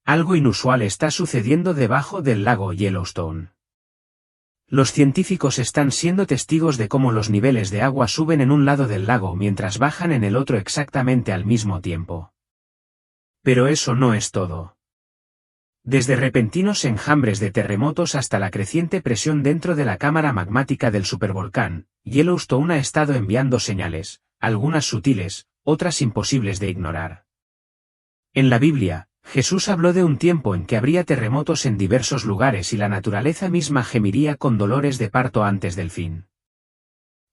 Algo inusual está sucediendo debajo del lago Yellowstone. Los científicos están siendo testigos de cómo los niveles de agua suben en un lado del lago mientras bajan en el otro exactamente al mismo tiempo. Pero eso no es todo. Desde repentinos enjambres de terremotos hasta la creciente presión dentro de la cámara magmática del supervolcán, Yellowstone ha estado enviando señales, algunas sutiles, otras imposibles de ignorar. En la Biblia, Jesús habló de un tiempo en que habría terremotos en diversos lugares y la naturaleza misma gemiría con dolores de parto antes del fin.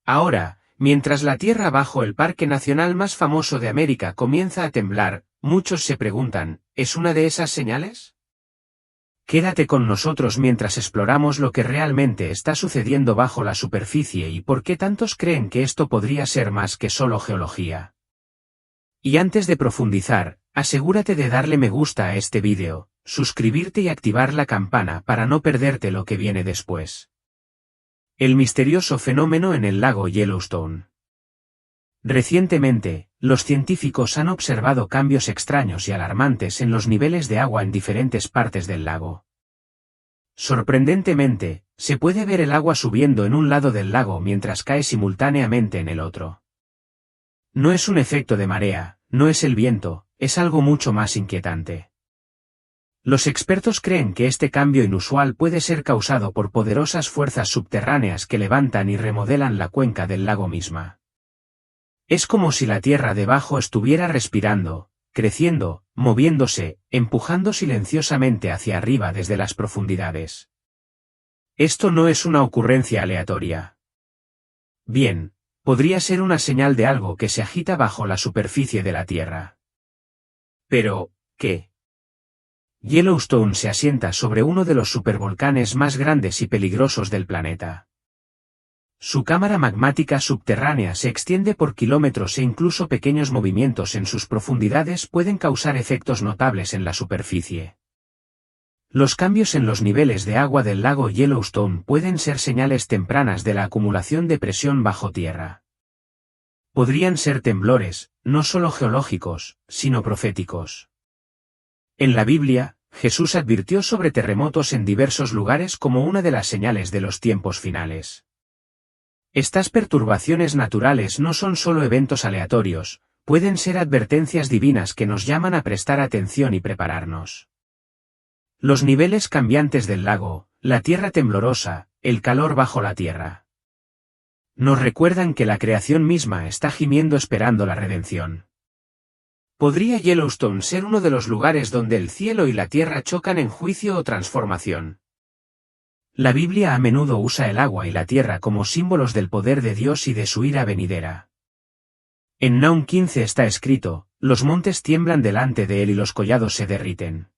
Ahora, mientras la tierra bajo el parque nacional más famoso de América comienza a temblar, muchos se preguntan, ¿es una de esas señales? Quédate con nosotros mientras exploramos lo que realmente está sucediendo bajo la superficie y por qué tantos creen que esto podría ser más que solo geología. Y antes de profundizar, asegúrate de darle me gusta a este vídeo, suscribirte y activar la campana para no perderte lo que viene después. El misterioso fenómeno en el lago Yellowstone. Recientemente, los científicos han observado cambios extraños y alarmantes en los niveles de agua en diferentes partes del lago. Sorprendentemente, se puede ver el agua subiendo en un lado del lago mientras cae simultáneamente en el otro. No es un efecto de marea, no es el viento, es algo mucho más inquietante. Los expertos creen que este cambio inusual puede ser causado por poderosas fuerzas subterráneas que levantan y remodelan la cuenca del lago misma. Es como si la tierra debajo estuviera respirando, creciendo, moviéndose, empujando silenciosamente hacia arriba desde las profundidades. Esto no es una ocurrencia aleatoria. Bien, podría ser una señal de algo que se agita bajo la superficie de la Tierra. Pero, ¿qué? Yellowstone se asienta sobre uno de los supervolcanes más grandes y peligrosos del planeta. Su cámara magmática subterránea se extiende por kilómetros e incluso pequeños movimientos en sus profundidades pueden causar efectos notables en la superficie. Los cambios en los niveles de agua del lago Yellowstone pueden ser señales tempranas de la acumulación de presión bajo tierra. Podrían ser temblores, no solo geológicos, sino proféticos. En la Biblia, Jesús advirtió sobre terremotos en diversos lugares como una de las señales de los tiempos finales. Estas perturbaciones naturales no son solo eventos aleatorios, pueden ser advertencias divinas que nos llaman a prestar atención y prepararnos. Los niveles cambiantes del lago, la tierra temblorosa, el calor bajo la tierra. Nos recuerdan que la creación misma está gimiendo esperando la redención. ¿Podría Yellowstone ser uno de los lugares donde el cielo y la tierra chocan en juicio o transformación? La Biblia a menudo usa el agua y la tierra como símbolos del poder de Dios y de su ira venidera. En Nahum 15 está escrito, los montes tiemblan delante de él y los collados se derriten.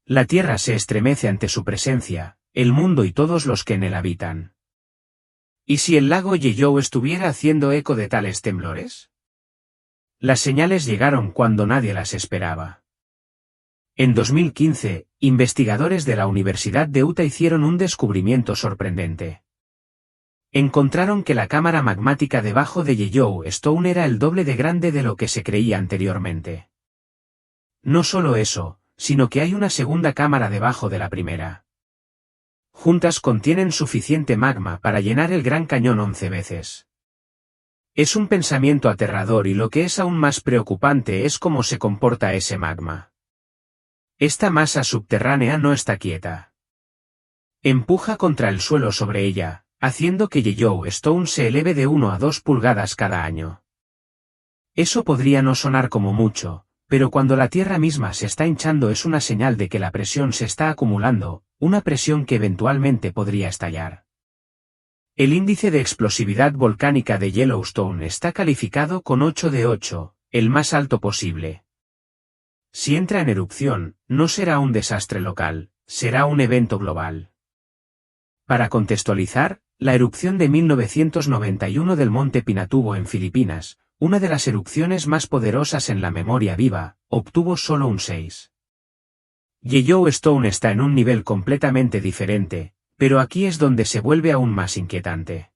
La tierra se estremece ante su presencia, el mundo y todos los que en él habitan. ¿Y si el lago Yellowstone estuviera haciendo eco de tales temblores? Las señales llegaron cuando nadie las esperaba. En 2015, investigadores de la Universidad de Utah hicieron un descubrimiento sorprendente. Encontraron que la cámara magmática debajo de Yellowstone era el doble de grande de lo que se creía anteriormente. No solo eso, sino que hay una segunda cámara debajo de la primera. Juntas contienen suficiente magma para llenar el Gran Cañón 11 veces. Es un pensamiento aterrador y lo que es aún más preocupante es cómo se comporta ese magma. Esta masa subterránea no está quieta. Empuja contra el suelo sobre ella, haciendo que Yellowstone se eleve de 1 a 2 pulgadas cada año. Eso podría no sonar como mucho, pero cuando la Tierra misma se está hinchando es una señal de que la presión se está acumulando, una presión que eventualmente podría estallar. El índice de explosividad volcánica de Yellowstone está calificado con 8 de 8, el más alto posible. Si entra en erupción, no será un desastre local, será un evento global. Para contextualizar, la erupción de 1991 del Monte Pinatubo en Filipinas, una de las erupciones más poderosas en la memoria viva, obtuvo solo un 6. Yellowstone está en un nivel completamente diferente, pero aquí es donde se vuelve aún más inquietante.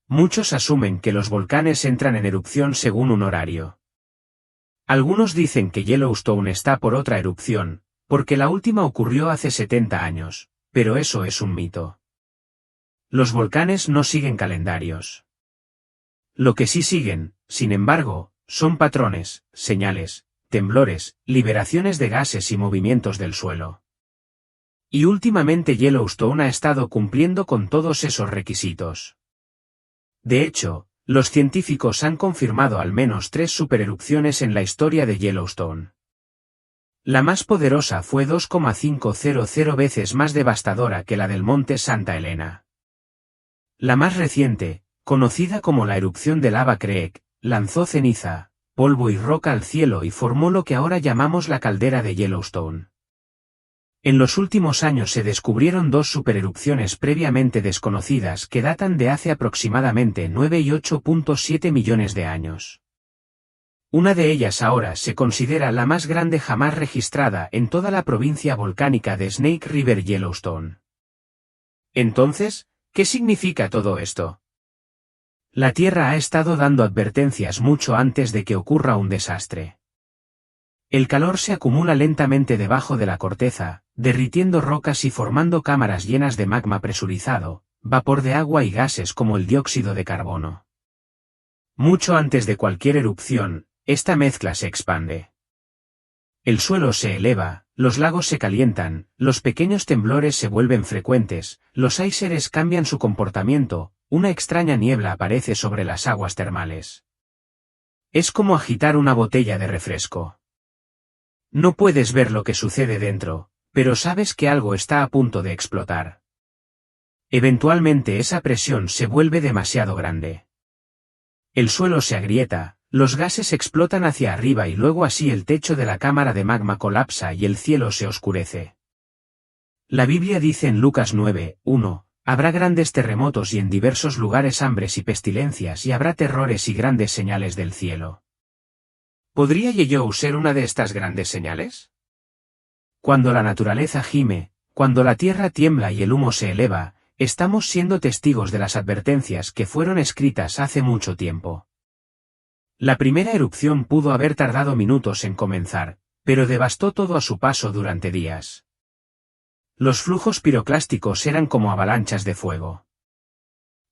Muchos asumen que los volcanes entran en erupción según un horario. Algunos dicen que Yellowstone está por otra erupción, porque la última ocurrió hace 70 años, pero eso es un mito. Los volcanes no siguen calendarios. Lo que sí siguen, sin embargo, son patrones, señales, temblores, liberaciones de gases y movimientos del suelo. Y últimamente Yellowstone ha estado cumpliendo con todos esos requisitos. De hecho, los científicos han confirmado al menos 3 supererupciones en la historia de Yellowstone. La más poderosa fue 2,500 veces más devastadora que la del monte Santa Elena. La más reciente, conocida como la erupción de Lava Creek, lanzó ceniza, polvo y roca al cielo y formó lo que ahora llamamos la caldera de Yellowstone. En los últimos años se descubrieron 2 supererupciones previamente desconocidas que datan de hace aproximadamente 9 y 8,7 millones de años. Una de ellas ahora se considera la más grande jamás registrada en toda la provincia volcánica de Snake River Yellowstone. Entonces, ¿qué significa todo esto? La Tierra ha estado dando advertencias mucho antes de que ocurra un desastre. El calor se acumula lentamente debajo de la corteza, derritiendo rocas y formando cámaras llenas de magma presurizado, vapor de agua y gases como el dióxido de carbono. Mucho antes de cualquier erupción, esta mezcla se expande. El suelo se eleva, los lagos se calientan, los pequeños temblores se vuelven frecuentes, los íceres cambian su comportamiento, una extraña niebla aparece sobre las aguas termales. Es como agitar una botella de refresco. No puedes ver lo que sucede dentro, pero sabes que algo está a punto de explotar. Eventualmente esa presión se vuelve demasiado grande. El suelo se agrieta, los gases explotan hacia arriba y luego así el techo de la cámara de magma colapsa y el cielo se oscurece. La Biblia dice en Lucas 9:1, habrá grandes terremotos y en diversos lugares hambres y pestilencias y habrá terrores y grandes señales del cielo. ¿Podría Yellowstone ser una de estas grandes señales? Cuando la naturaleza gime, cuando la tierra tiembla y el humo se eleva, estamos siendo testigos de las advertencias que fueron escritas hace mucho tiempo. La primera erupción pudo haber tardado minutos en comenzar, pero devastó todo a su paso durante días. Los flujos piroclásticos eran como avalanchas de fuego.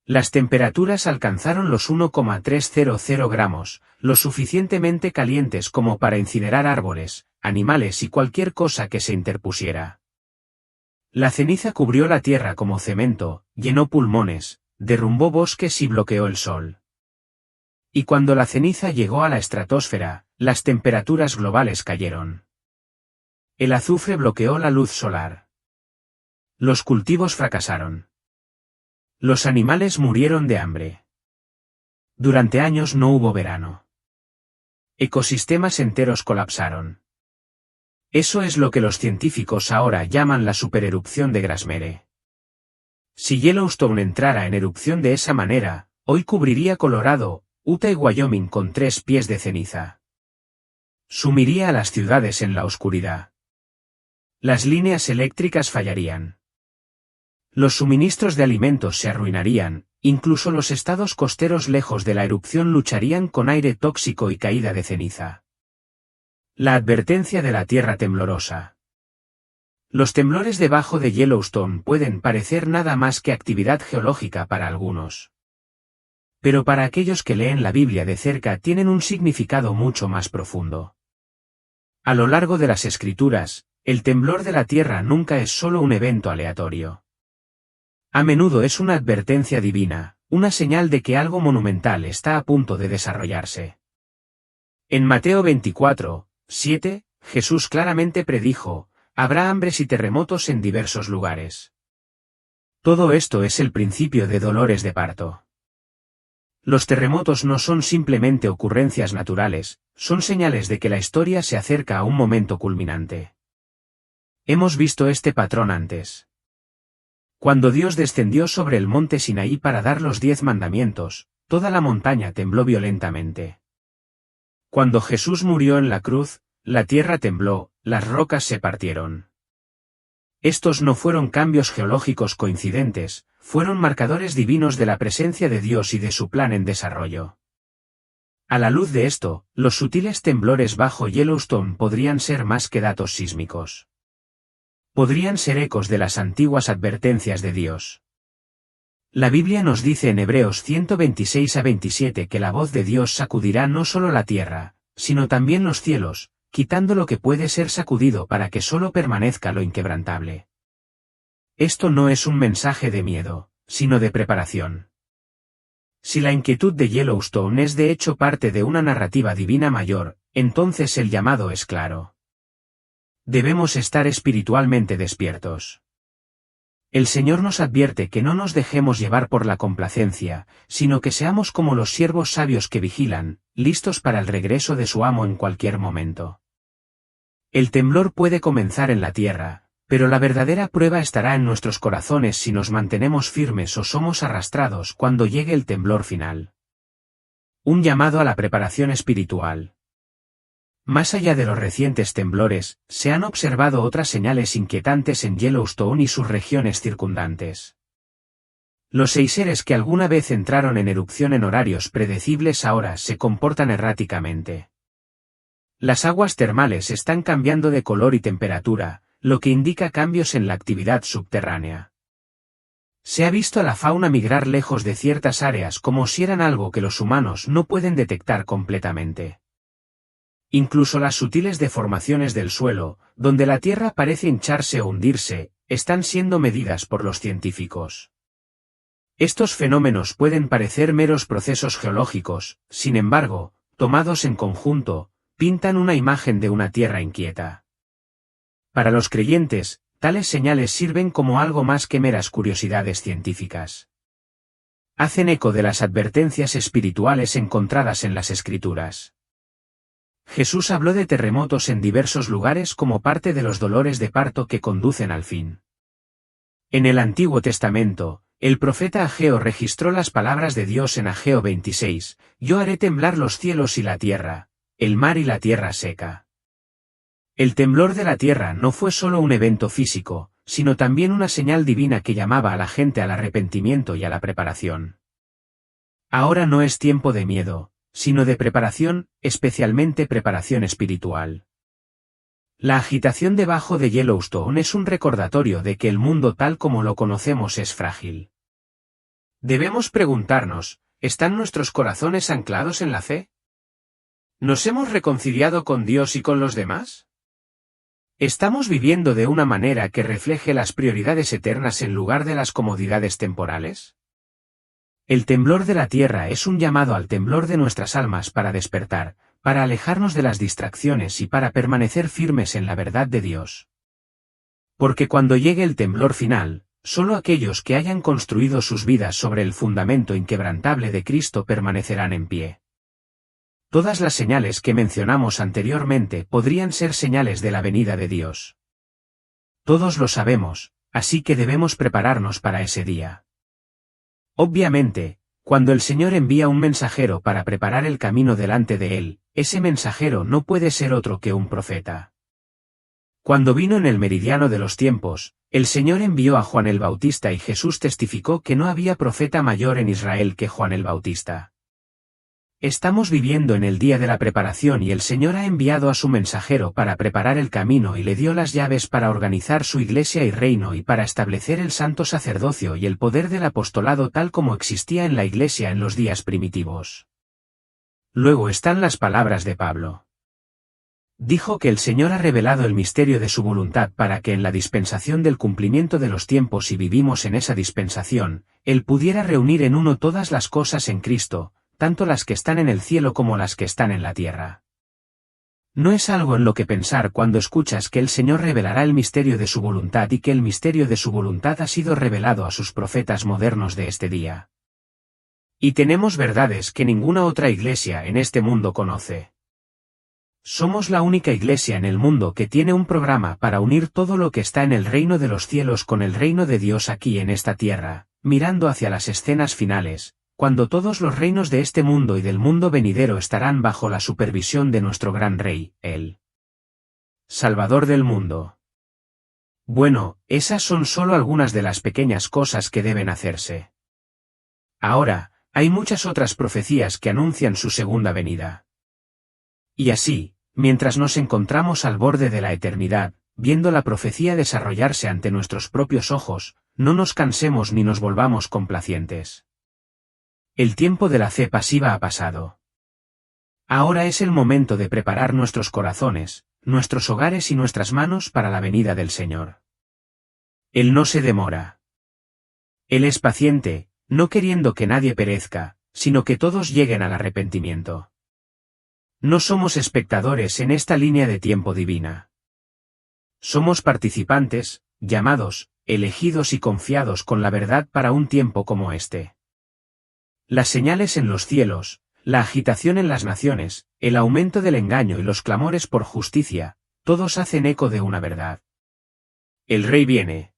Las temperaturas alcanzaron los 1,300 gramos, lo suficientemente calientes como para incinerar árboles, animales y cualquier cosa que se interpusiera. La ceniza cubrió la tierra como cemento, llenó pulmones, derrumbó bosques y bloqueó el sol. Y cuando la ceniza llegó a la estratosfera, las temperaturas globales cayeron. El azufre bloqueó la luz solar. Los cultivos fracasaron. Los animales murieron de hambre. Durante años no hubo verano. Ecosistemas enteros colapsaron. Eso es lo que los científicos ahora llaman la supererupción de Grasmere. Si Yellowstone entrara en erupción de esa manera, hoy cubriría Colorado, Utah y Wyoming con 3 pies de ceniza. Sumiría a las ciudades en la oscuridad. Las líneas eléctricas fallarían. Los suministros de alimentos se arruinarían, incluso los estados costeros lejos de la erupción lucharían con aire tóxico y caída de ceniza. La advertencia de la tierra temblorosa. Los temblores debajo de Yellowstone pueden parecer nada más que actividad geológica para algunos. Pero para aquellos que leen la Biblia de cerca tienen un significado mucho más profundo. A lo largo de las Escrituras, el temblor de la tierra nunca es solo un evento aleatorio. A menudo es una advertencia divina, una señal de que algo monumental está a punto de desarrollarse. En Mateo 24:7, Jesús claramente predijo, habrá hambres y terremotos en diversos lugares. Todo esto es el principio de dolores de parto. Los terremotos no son simplemente ocurrencias naturales, son señales de que la historia se acerca a un momento culminante. Hemos visto este patrón antes. Cuando Dios descendió sobre el monte Sinaí para dar los 10 mandamientos, toda la montaña tembló violentamente. Cuando Jesús murió en la cruz, la tierra tembló, las rocas se partieron. Estos no fueron cambios geológicos coincidentes, fueron marcadores divinos de la presencia de Dios y de su plan en desarrollo. A la luz de esto, los sutiles temblores bajo Yellowstone podrían ser más que datos sísmicos. Podrían ser ecos de las antiguas advertencias de Dios. La Biblia nos dice en Hebreos 126-27 que la voz de Dios sacudirá no solo la tierra, sino también los cielos, quitando lo que puede ser sacudido para que solo permanezca lo inquebrantable. Esto no es un mensaje de miedo, sino de preparación. Si la inquietud de Yellowstone es de hecho parte de una narrativa divina mayor, entonces el llamado es claro. Debemos estar espiritualmente despiertos. El Señor nos advierte que no nos dejemos llevar por la complacencia, sino que seamos como los siervos sabios que vigilan, listos para el regreso de su amo en cualquier momento. El temblor puede comenzar en la tierra, pero la verdadera prueba estará en nuestros corazones si nos mantenemos firmes o somos arrastrados cuando llegue el temblor final. Un llamado a la preparación espiritual. Más allá de los recientes temblores, se han observado otras señales inquietantes en Yellowstone y sus regiones circundantes. Los seres que alguna vez entraron en erupción en horarios predecibles ahora se comportan erráticamente. Las aguas termales están cambiando de color y temperatura, lo que indica cambios en la actividad subterránea. Se ha visto a la fauna migrar lejos de ciertas áreas como si eran algo que los humanos no pueden detectar completamente. Incluso las sutiles deformaciones del suelo, donde la tierra parece hincharse o hundirse, están siendo medidas por los científicos. Estos fenómenos pueden parecer meros procesos geológicos, sin embargo, tomados en conjunto, pintan una imagen de una tierra inquieta. Para los creyentes, tales señales sirven como algo más que meras curiosidades científicas. Hacen eco de las advertencias espirituales encontradas en las Escrituras. Jesús habló de terremotos en diversos lugares como parte de los dolores de parto que conducen al fin. En el Antiguo Testamento, el profeta Ageo registró las palabras de Dios en Ageo 26, «Yo haré temblar los cielos y la tierra, el mar y la tierra seca». El temblor de la tierra no fue solo un evento físico, sino también una señal divina que llamaba a la gente al arrepentimiento y a la preparación. Ahora no es tiempo de miedo, sino de preparación, especialmente preparación espiritual. La agitación debajo de Yellowstone es un recordatorio de que el mundo tal como lo conocemos es frágil. Debemos preguntarnos, ¿están nuestros corazones anclados en la fe? ¿Nos hemos reconciliado con Dios y con los demás? ¿Estamos viviendo de una manera que refleje las prioridades eternas en lugar de las comodidades temporales? El temblor de la tierra es un llamado al temblor de nuestras almas para despertar, para alejarnos de las distracciones y para permanecer firmes en la verdad de Dios. Porque cuando llegue el temblor final, solo aquellos que hayan construido sus vidas sobre el fundamento inquebrantable de Cristo permanecerán en pie. Todas las señales que mencionamos anteriormente podrían ser señales de la venida de Dios. Todos lo sabemos, así que debemos prepararnos para ese día. Obviamente, cuando el Señor envía un mensajero para preparar el camino delante de él, ese mensajero no puede ser otro que un profeta. Cuando vino en el meridiano de los tiempos, el Señor envió a Juan el Bautista y Jesús testificó que no había profeta mayor en Israel que Juan el Bautista. Estamos viviendo en el día de la preparación y el Señor ha enviado a su mensajero para preparar el camino y le dio las llaves para organizar su iglesia y reino y para establecer el santo sacerdocio y el poder del apostolado tal como existía en la iglesia en los días primitivos. Luego están las palabras de Pablo. Dijo que el Señor ha revelado el misterio de su voluntad para que en la dispensación del cumplimiento de los tiempos y vivimos en esa dispensación, Él pudiera reunir en uno todas las cosas en Cristo, tanto las que están en el cielo como las que están en la tierra. No es algo en lo que pensar cuando escuchas que el Señor revelará el misterio de su voluntad y que el misterio de su voluntad ha sido revelado a sus profetas modernos de este día. Y tenemos verdades que ninguna otra iglesia en este mundo conoce. Somos la única iglesia en el mundo que tiene un programa para unir todo lo que está en el reino de los cielos con el reino de Dios aquí en esta tierra, mirando hacia las escenas finales, cuando todos los reinos de este mundo y del mundo venidero estarán bajo la supervisión de nuestro gran Rey, el Salvador del mundo. Bueno, esas son solo algunas de las pequeñas cosas que deben hacerse. Ahora, Hay muchas otras profecías que anuncian su segunda venida. Y así, mientras nos encontramos al borde de la eternidad, viendo la profecía desarrollarse ante nuestros propios ojos, no nos cansemos ni nos volvamos complacientes. El tiempo de la fe pasiva ha pasado. Ahora es el momento de preparar nuestros corazones, nuestros hogares y nuestras manos para la venida del Señor. Él no se demora. Él es paciente, no queriendo que nadie perezca, sino que todos lleguen al arrepentimiento. No somos espectadores en esta línea de tiempo divina. Somos participantes, llamados, elegidos y confiados con la verdad para un tiempo como este. Las señales en los cielos, la agitación en las naciones, el aumento del engaño y los clamores por justicia, todos hacen eco de una verdad. El Rey viene.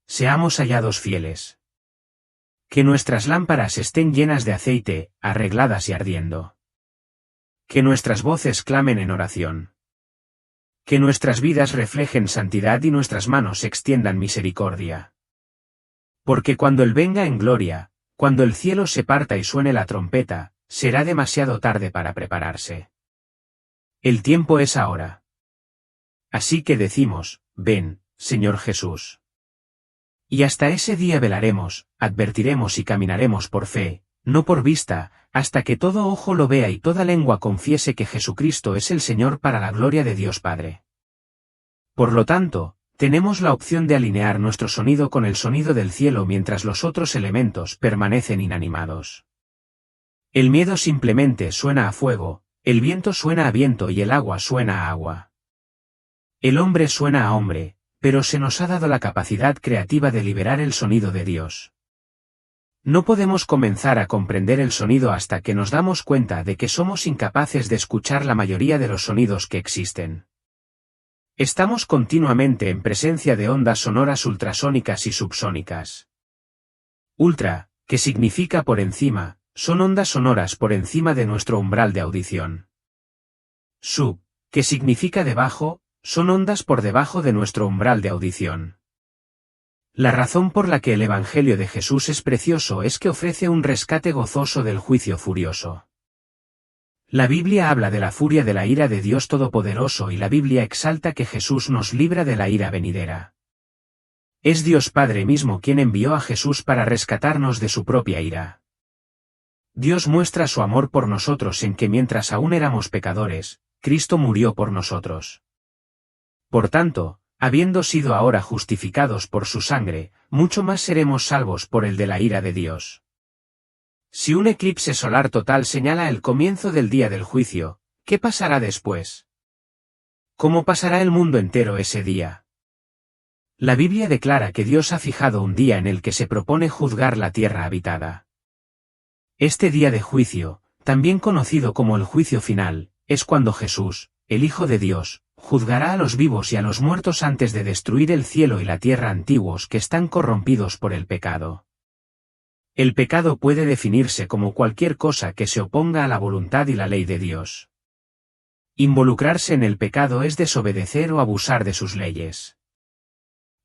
Seamos hallados fieles. Que nuestras lámparas estén llenas de aceite, arregladas y ardiendo. Que nuestras voces clamen en oración. Que nuestras vidas reflejen santidad y nuestras manos extiendan misericordia. Porque cuando Él venga en gloria, cuando el cielo se parta y suene la trompeta, será demasiado tarde para prepararse. El tiempo es ahora. Así que decimos, ven, Señor Jesús. Y hasta ese día velaremos, advertiremos y caminaremos por fe, no por vista, hasta que todo ojo lo vea y toda lengua confiese que Jesucristo es el Señor para la gloria de Dios Padre. Por lo tanto, tenemos la opción de alinear nuestro sonido con el sonido del cielo mientras los otros elementos permanecen inanimados. El miedo simplemente suena a fuego, el viento suena a viento y el agua suena a agua. El hombre suena a hombre, pero se nos ha dado la capacidad creativa de liberar el sonido de Dios. No podemos comenzar a comprender el sonido hasta que nos damos cuenta de que somos incapaces de escuchar la mayoría de los sonidos que existen. Estamos continuamente en presencia de ondas sonoras ultrasónicas y subsónicas. Ultra, que significa por encima, son ondas sonoras por encima de nuestro umbral de audición. Sub, que significa debajo, son ondas por debajo de nuestro umbral de audición. La razón por la que el Evangelio de Jesús es precioso es que ofrece un rescate gozoso del juicio furioso. La Biblia habla de la furia de la ira de Dios Todopoderoso y la Biblia exalta que Jesús nos libra de la ira venidera. Es Dios Padre mismo quien envió a Jesús para rescatarnos de su propia ira. Dios muestra su amor por nosotros en que mientras aún éramos pecadores, Cristo murió por nosotros. Por tanto, habiendo sido ahora justificados por su sangre, mucho más seremos salvos por el de la ira de Dios. Si un eclipse solar total señala el comienzo del día del juicio, ¿qué pasará después? ¿Cómo pasará el mundo entero ese día? La Biblia declara que Dios ha fijado un día en el que se propone juzgar la tierra habitada. Este día de juicio, también conocido como el juicio final, es cuando Jesús, el Hijo de Dios, juzgará a los vivos y a los muertos antes de destruir el cielo y la tierra antiguos que están corrompidos por el pecado. El pecado puede definirse como cualquier cosa que se oponga a la voluntad y la ley de Dios. Involucrarse en el pecado es desobedecer o abusar de sus leyes.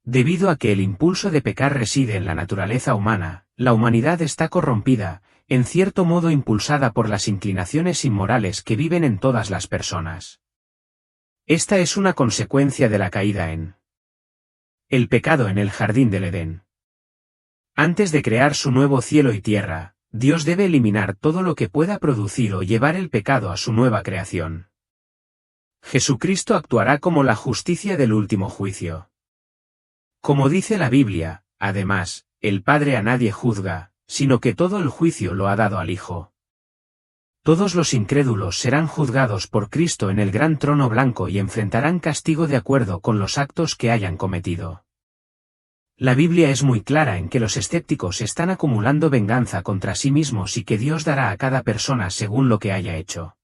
Debido a que el impulso de pecar reside en la naturaleza humana, la humanidad está corrompida, en cierto modo impulsada por las inclinaciones inmorales que viven en todas las personas. Esta es una consecuencia de la caída en el pecado en el jardín del Edén. Antes de crear su nuevo cielo y tierra, Dios debe eliminar todo lo que pueda producir o llevar el pecado a su nueva creación. Jesucristo actuará como la justicia del último juicio. Como dice la Biblia, además, el Padre a nadie juzga, sino que todo el juicio lo ha dado al Hijo. Todos los incrédulos serán juzgados por Cristo en el gran trono blanco y enfrentarán castigo de acuerdo con los actos que hayan cometido. La Biblia es muy clara en que los escépticos están acumulando venganza contra sí mismos y que Dios dará a cada persona según lo que haya hecho.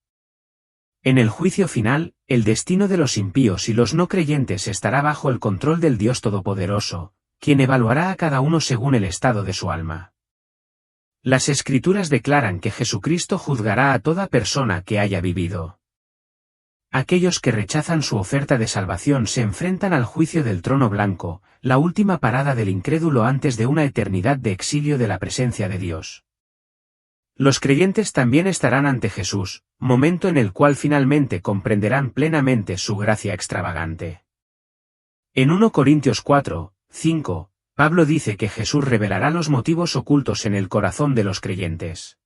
En el juicio final, el destino de los impíos y los no creyentes estará bajo el control del Dios Todopoderoso, quien evaluará a cada uno según el estado de su alma. Las Escrituras declaran que Jesucristo juzgará a toda persona que haya vivido. Aquellos que rechazan su oferta de salvación se enfrentan al juicio del trono blanco, la última parada del incrédulo antes de una eternidad de exilio de la presencia de Dios. Los creyentes también estarán ante Jesús, momento en el cual finalmente comprenderán plenamente su gracia extravagante. En 1 Corintios 4, 5, Pablo dice que Jesús revelará los motivos ocultos en el corazón de los creyentes.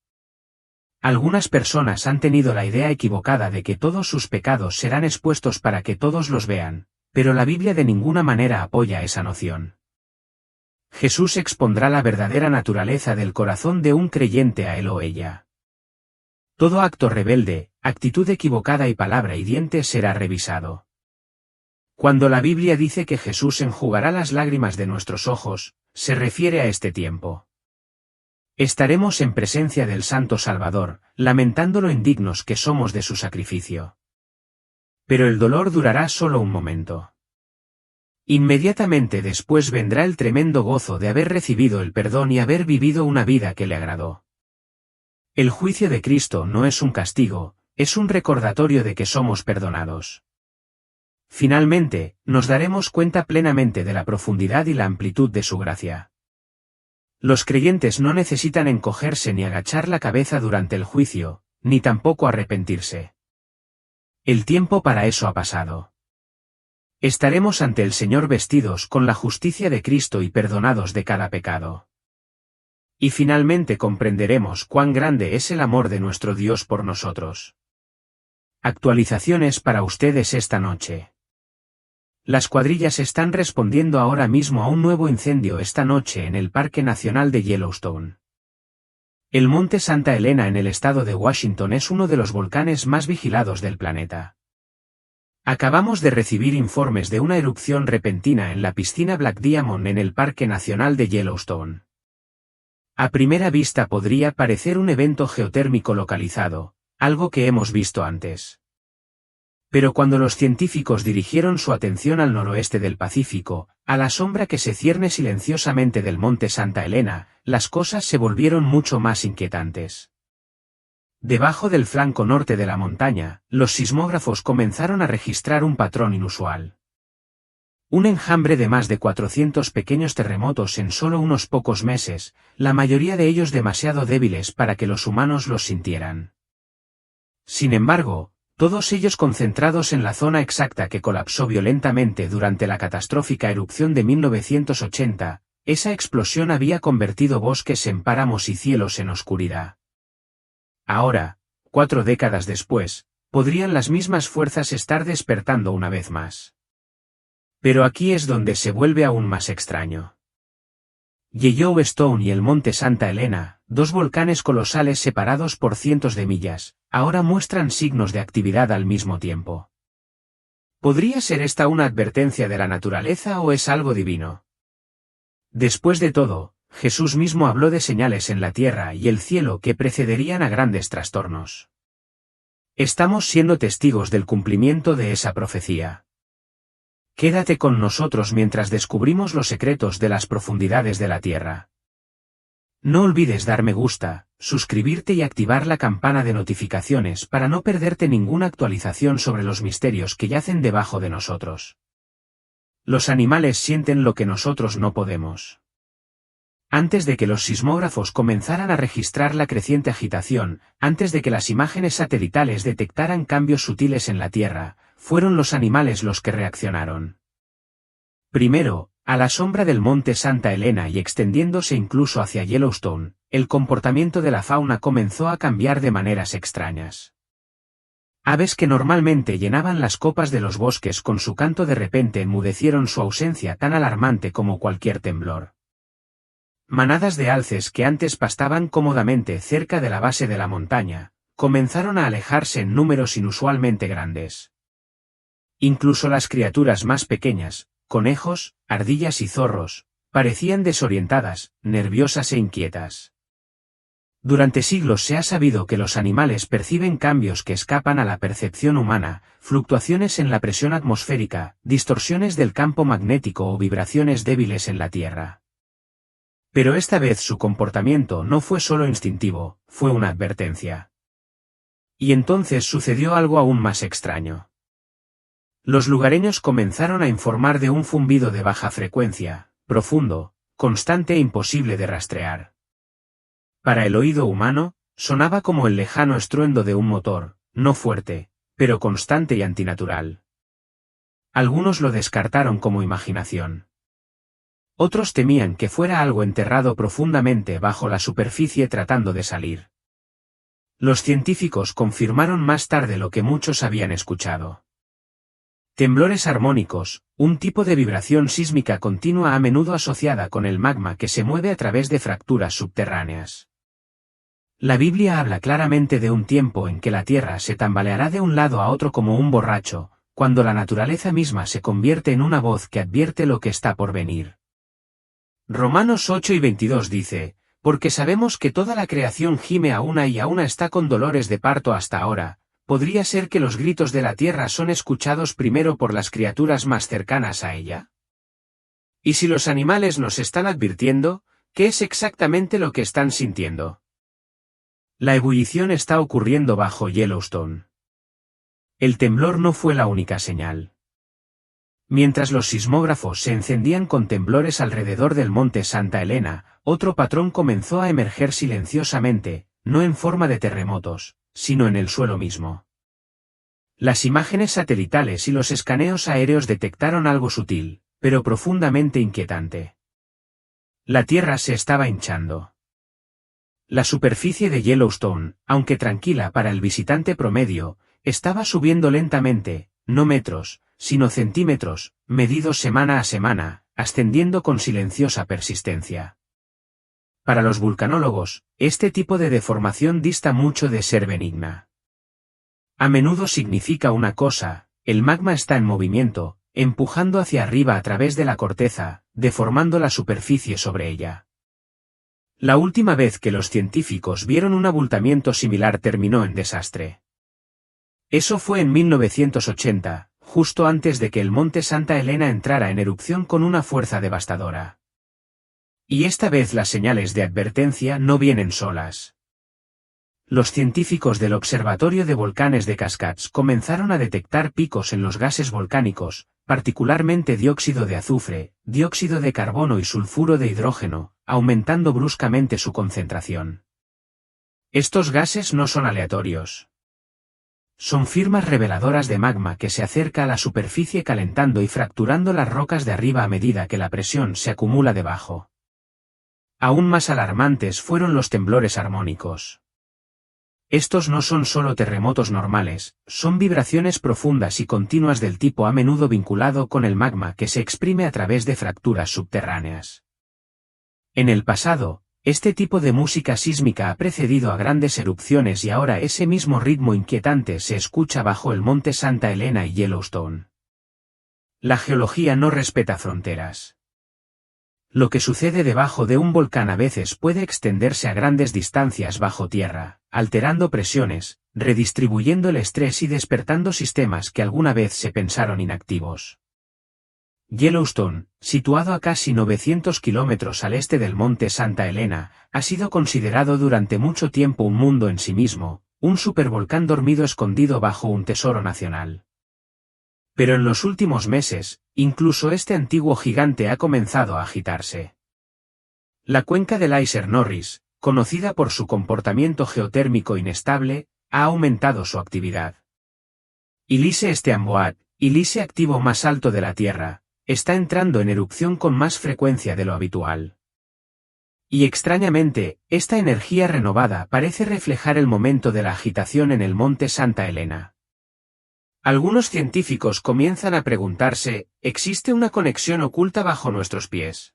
Algunas personas han tenido la idea equivocada de que todos sus pecados serán expuestos para que todos los vean, pero la Biblia de ninguna manera apoya esa noción. Jesús expondrá la verdadera naturaleza del corazón de un creyente a él o ella. Todo acto rebelde, actitud equivocada y palabra hiriente será revisado. Cuando la Biblia dice que Jesús enjugará las lágrimas de nuestros ojos, se refiere a este tiempo. Estaremos en presencia del Santo Salvador, lamentando lo indignos que somos de su sacrificio. Pero el dolor durará solo un momento. Inmediatamente después vendrá el tremendo gozo de haber recibido el perdón y haber vivido una vida que le agradó. El juicio de Cristo no es un castigo, es un recordatorio de que somos perdonados. Finalmente, nos daremos cuenta plenamente de la profundidad y la amplitud de su gracia. Los creyentes no necesitan encogerse ni agachar la cabeza durante el juicio, ni tampoco arrepentirse. El tiempo para eso ha pasado. Estaremos ante el Señor vestidos con la justicia de Cristo y perdonados de cada pecado. Y finalmente comprenderemos cuán grande es el amor de nuestro Dios por nosotros. Actualizaciones para ustedes esta noche. Las cuadrillas están respondiendo ahora mismo a un nuevo incendio esta noche en el Parque Nacional de Yellowstone. El monte Santa Elena en el estado de Washington es uno de los volcanes más vigilados del planeta. Acabamos de recibir informes de una erupción repentina en la piscina Black Diamond en el Parque Nacional de Yellowstone. A primera vista podría parecer un evento geotérmico localizado, algo que hemos visto antes. Pero cuando los científicos dirigieron su atención al noroeste del Pacífico, a la sombra que se cierne silenciosamente del monte Santa Elena, las cosas se volvieron mucho más inquietantes. Debajo del flanco norte de la montaña, los sismógrafos comenzaron a registrar un patrón inusual. Un enjambre de más de 400 pequeños terremotos en solo unos pocos meses, la mayoría de ellos demasiado débiles para que los humanos los sintieran. Sin embargo, todos ellos concentrados en la zona exacta que colapsó violentamente durante la catastrófica erupción de 1980, esa explosión había convertido bosques en páramos y cielos en oscuridad. Ahora, 4 décadas después, podrían las mismas fuerzas estar despertando una vez más. Pero aquí es donde se vuelve aún más extraño. Yellowstone y el monte Santa Elena, dos volcanes colosales separados por cientos de millas, ahora muestran signos de actividad al mismo tiempo. ¿Podría ser esta una advertencia de la naturaleza o es algo divino? Después de todo, Jesús mismo habló de señales en la tierra y el cielo que precederían a grandes trastornos. Estamos siendo testigos del cumplimiento de esa profecía. Quédate con nosotros mientras descubrimos los secretos de las profundidades de la tierra. No olvides dar me gusta, suscribirte y activar la campana de notificaciones para no perderte ninguna actualización sobre los misterios que yacen debajo de nosotros. Los animales sienten lo que nosotros no podemos. Antes de que los sismógrafos comenzaran a registrar la creciente agitación, antes de que las imágenes satelitales detectaran cambios sutiles en la Tierra, fueron los animales los que reaccionaron. Primero, a la sombra del monte Santa Elena y extendiéndose incluso hacia Yellowstone, el comportamiento de la fauna comenzó a cambiar de maneras extrañas. Aves que normalmente llenaban las copas de los bosques con su canto de repente enmudecieron su ausencia tan alarmante como cualquier temblor. Manadas de alces que antes pastaban cómodamente cerca de la base de la montaña, comenzaron a alejarse en números inusualmente grandes. Incluso las criaturas más pequeñas, conejos, ardillas y zorros, parecían desorientadas, nerviosas e inquietas. Durante siglos se ha sabido que los animales perciben cambios que escapan a la percepción humana, fluctuaciones en la presión atmosférica, distorsiones del campo magnético o vibraciones débiles en la Tierra. Pero esta vez su comportamiento no fue solo instintivo, fue una advertencia. Y entonces sucedió algo aún más extraño. Los lugareños comenzaron a informar de un zumbido de baja frecuencia, profundo, constante e imposible de rastrear. Para el oído humano, Sonaba como el lejano estruendo de un motor, no fuerte, pero constante y antinatural. Algunos lo descartaron como imaginación. Otros temían que fuera algo enterrado profundamente bajo la superficie tratando de salir. Los científicos confirmaron más tarde lo que muchos habían escuchado. Temblores armónicos, un tipo de vibración sísmica continua a menudo asociada con el magma que se mueve a través de fracturas subterráneas. La Biblia habla claramente de un tiempo en que la tierra se tambaleará de un lado a otro como un borracho, cuando la naturaleza misma se convierte en una voz que advierte lo que está por venir. Romanos 8:22 dice, porque sabemos que toda la creación gime a una y a una está con dolores de parto hasta ahora. ¿Podría ser que los gritos de la tierra son escuchados primero por las criaturas más cercanas a ella? ¿Y si los animales nos están advirtiendo, qué es exactamente lo que están sintiendo? La ebullición está ocurriendo bajo Yellowstone. El temblor no fue la única señal. Mientras los sismógrafos se encendían con temblores alrededor del monte Santa Elena, otro patrón comenzó a emerger silenciosamente, no en forma de terremotos, sino en el suelo mismo. Las imágenes satelitales y los escaneos aéreos detectaron algo sutil, pero profundamente inquietante. La Tierra se estaba hinchando. La superficie de Yellowstone, aunque tranquila para el visitante promedio, estaba subiendo lentamente, no metros, sino centímetros, medidos semana a semana, ascendiendo con silenciosa persistencia. Para los vulcanólogos, este tipo de deformación dista mucho de ser benigna. A menudo significa una cosa, el magma está en movimiento, empujando hacia arriba a través de la corteza, deformando la superficie sobre ella. La última vez que los científicos vieron un abultamiento similar terminó en desastre. Eso fue en 1980, justo antes de que el monte Santa Elena entrara en erupción con una fuerza devastadora. Y esta vez las señales de advertencia no vienen solas. Los científicos del Observatorio de Volcanes de Cascades comenzaron a detectar picos en los gases volcánicos, particularmente dióxido de azufre, dióxido de carbono y sulfuro de hidrógeno, aumentando bruscamente su concentración. Estos gases no son aleatorios. Son firmas reveladoras de magma que se acerca a la superficie calentando y fracturando las rocas de arriba a medida que la presión se acumula debajo. Aún más alarmantes fueron los temblores armónicos. Estos no son solo terremotos normales, son vibraciones profundas y continuas del tipo a menudo vinculado con el magma que se exprime a través de fracturas subterráneas. En el pasado, este tipo de música sísmica ha precedido a grandes erupciones y ahora ese mismo ritmo inquietante se escucha bajo el monte Santa Elena y Yellowstone. La geología no respeta fronteras. Lo que sucede debajo de un volcán a veces puede extenderse a grandes distancias bajo tierra, alterando presiones, redistribuyendo el estrés y despertando sistemas que alguna vez se pensaron inactivos. Yellowstone, situado a casi 900 kilómetros al este del monte Santa Elena, ha sido considerado durante mucho tiempo un mundo en sí mismo, un supervolcán dormido escondido bajo un tesoro nacional. Pero en los últimos meses, incluso este antiguo gigante ha comenzado a agitarse. La cuenca del Iser Norris, conocida por su comportamiento geotérmico inestable, ha aumentado su actividad. Ilise Steamboat, Ilise activo más alto de la Tierra, está entrando en erupción con más frecuencia de lo habitual. Y extrañamente, esta energía renovada parece reflejar el momento de la agitación en el monte Santa Elena. Algunos científicos comienzan a preguntarse, ¿existe una conexión oculta bajo nuestros pies?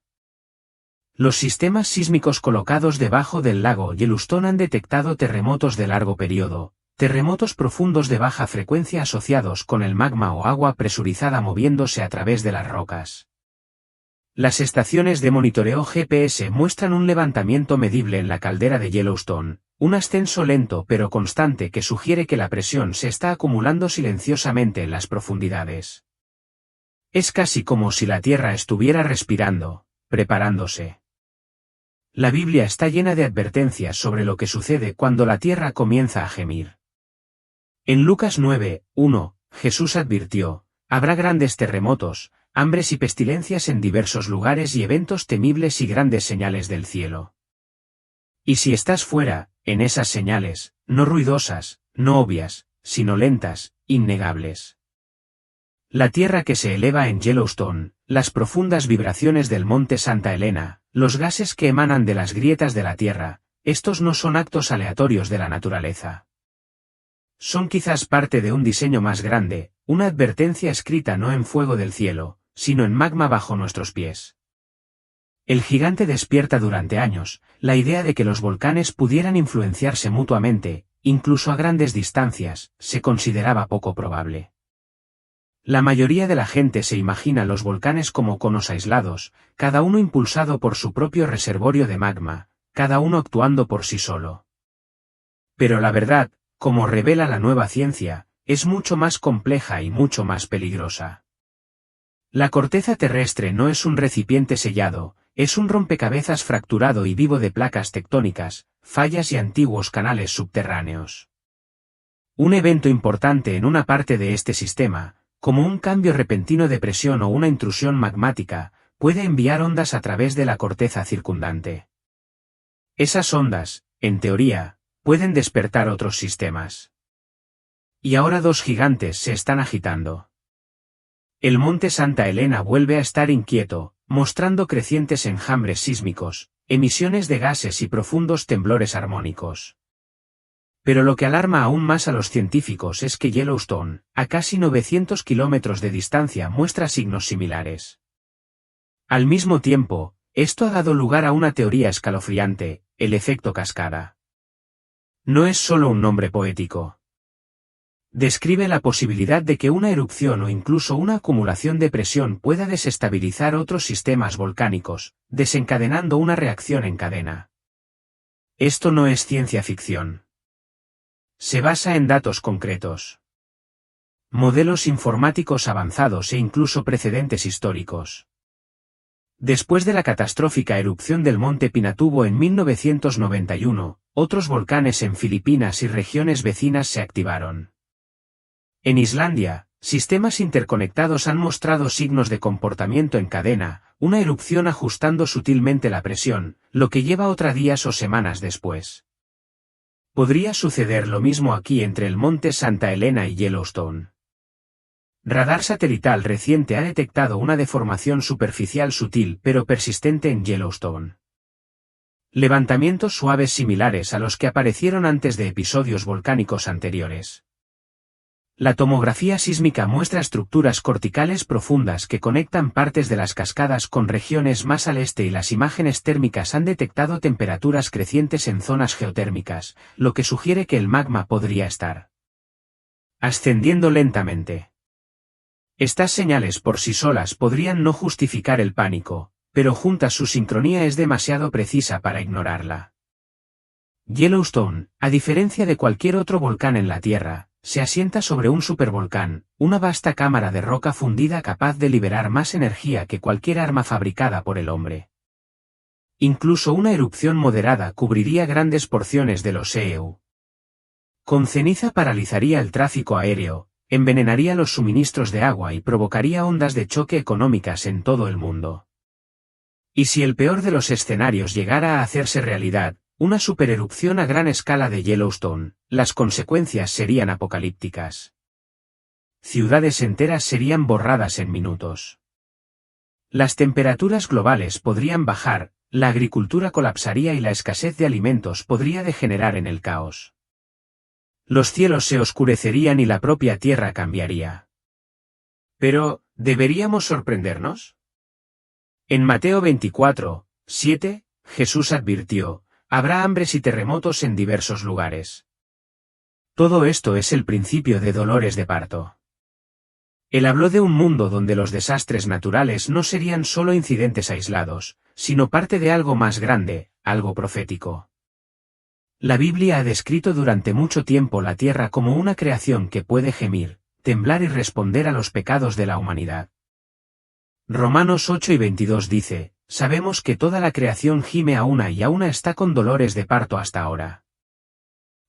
Los sistemas sísmicos colocados debajo del lago Yellowstone han detectado terremotos de largo periodo, terremotos profundos de baja frecuencia asociados con el magma o agua presurizada moviéndose a través de las rocas. Las estaciones de monitoreo GPS muestran un levantamiento medible en la caldera de Yellowstone, un ascenso lento pero constante que sugiere que la presión se está acumulando silenciosamente en las profundidades. Es casi como si la Tierra estuviera respirando, preparándose. La Biblia está llena de advertencias sobre lo que sucede cuando la Tierra comienza a gemir. En Lucas 9:1, Jesús advirtió, habrá grandes terremotos, hambres y pestilencias en diversos lugares y eventos temibles y grandes señales del cielo. Y si estás fuera, en esas señales, no ruidosas, no obvias, sino lentas, innegables. La tierra que se eleva en Yellowstone, las profundas vibraciones del monte Santa Elena, los gases que emanan de las grietas de la tierra, estos no son actos aleatorios de la naturaleza. Son quizás parte de un diseño más grande, una advertencia escrita no en fuego del cielo, sino en magma bajo nuestros pies. El gigante despierta durante años, la idea de que los volcanes pudieran influenciarse mutuamente, incluso a grandes distancias, se consideraba poco probable. La mayoría de la gente se imagina los volcanes como conos aislados, cada uno impulsado por su propio reservorio de magma, cada uno actuando por sí solo. Pero la verdad, como revela la nueva ciencia, es mucho más compleja y mucho más peligrosa. La corteza terrestre no es un recipiente sellado, es un rompecabezas fracturado y vivo de placas tectónicas, fallas y antiguos canales subterráneos. Un evento importante en una parte de este sistema, como un cambio repentino de presión o una intrusión magmática, puede enviar ondas a través de la corteza circundante. Esas ondas, en teoría, pueden despertar otros sistemas. Y ahora dos gigantes se están agitando. El monte Santa Elena vuelve a estar inquieto, mostrando crecientes enjambres sísmicos, emisiones de gases y profundos temblores armónicos. Pero lo que alarma aún más a los científicos es que Yellowstone, a casi 900 kilómetros de distancia, muestra signos similares. Al mismo tiempo, esto ha dado lugar a una teoría escalofriante, el efecto cascada. No es solo un nombre poético. Describe la posibilidad de que una erupción o incluso una acumulación de presión pueda desestabilizar otros sistemas volcánicos, desencadenando una reacción en cadena. Esto no es ciencia ficción. Se basa en datos concretos. Modelos informáticos avanzados e incluso precedentes históricos. Después de la catastrófica erupción del monte Pinatubo en 1991, otros volcanes en Filipinas y regiones vecinas se activaron. En Islandia, sistemas interconectados han mostrado signos de comportamiento en cadena, una erupción ajustando sutilmente la presión, lo que lleva otra días o semanas después. ¿Podría suceder lo mismo aquí entre el monte Santa Elena y Yellowstone? Radar satelital reciente ha detectado una deformación superficial sutil pero persistente en Yellowstone. Levantamientos suaves similares a los que aparecieron antes de episodios volcánicos anteriores. La tomografía sísmica muestra estructuras corticales profundas que conectan partes de las cascadas con regiones más al este y las imágenes térmicas han detectado temperaturas crecientes en zonas geotérmicas, lo que sugiere que el magma podría estar ascendiendo lentamente. Estas señales por sí solas podrían no justificar el pánico, pero juntas su sincronía es demasiado precisa para ignorarla. Yellowstone, a diferencia de cualquier otro volcán en la Tierra, se asienta sobre un supervolcán, una vasta cámara de roca fundida capaz de liberar más energía que cualquier arma fabricada por el hombre. Incluso una erupción moderada cubriría grandes porciones del océano. Con ceniza paralizaría el tráfico aéreo, envenenaría los suministros de agua y provocaría ondas de choque económicas en todo el mundo. Y si el peor de los escenarios llegara a hacerse realidad, una supererupción a gran escala de Yellowstone, las consecuencias serían apocalípticas. Ciudades enteras serían borradas en minutos. Las temperaturas globales podrían bajar, la agricultura colapsaría y la escasez de alimentos podría degenerar en el caos. Los cielos se oscurecerían y la propia tierra cambiaría. Pero, ¿deberíamos sorprendernos? En Mateo 24, 7, Jesús advirtió: habrá hambres y terremotos en diversos lugares. Todo esto es el principio de dolores de parto. Él habló de un mundo donde los desastres naturales no serían solo incidentes aislados, sino parte de algo más grande, algo profético. La Biblia ha descrito durante mucho tiempo la tierra como una creación que puede gemir, temblar y responder a los pecados de la humanidad. Romanos 8 y 22 dice: sabemos que toda la creación gime a una y a una está con dolores de parto hasta ahora.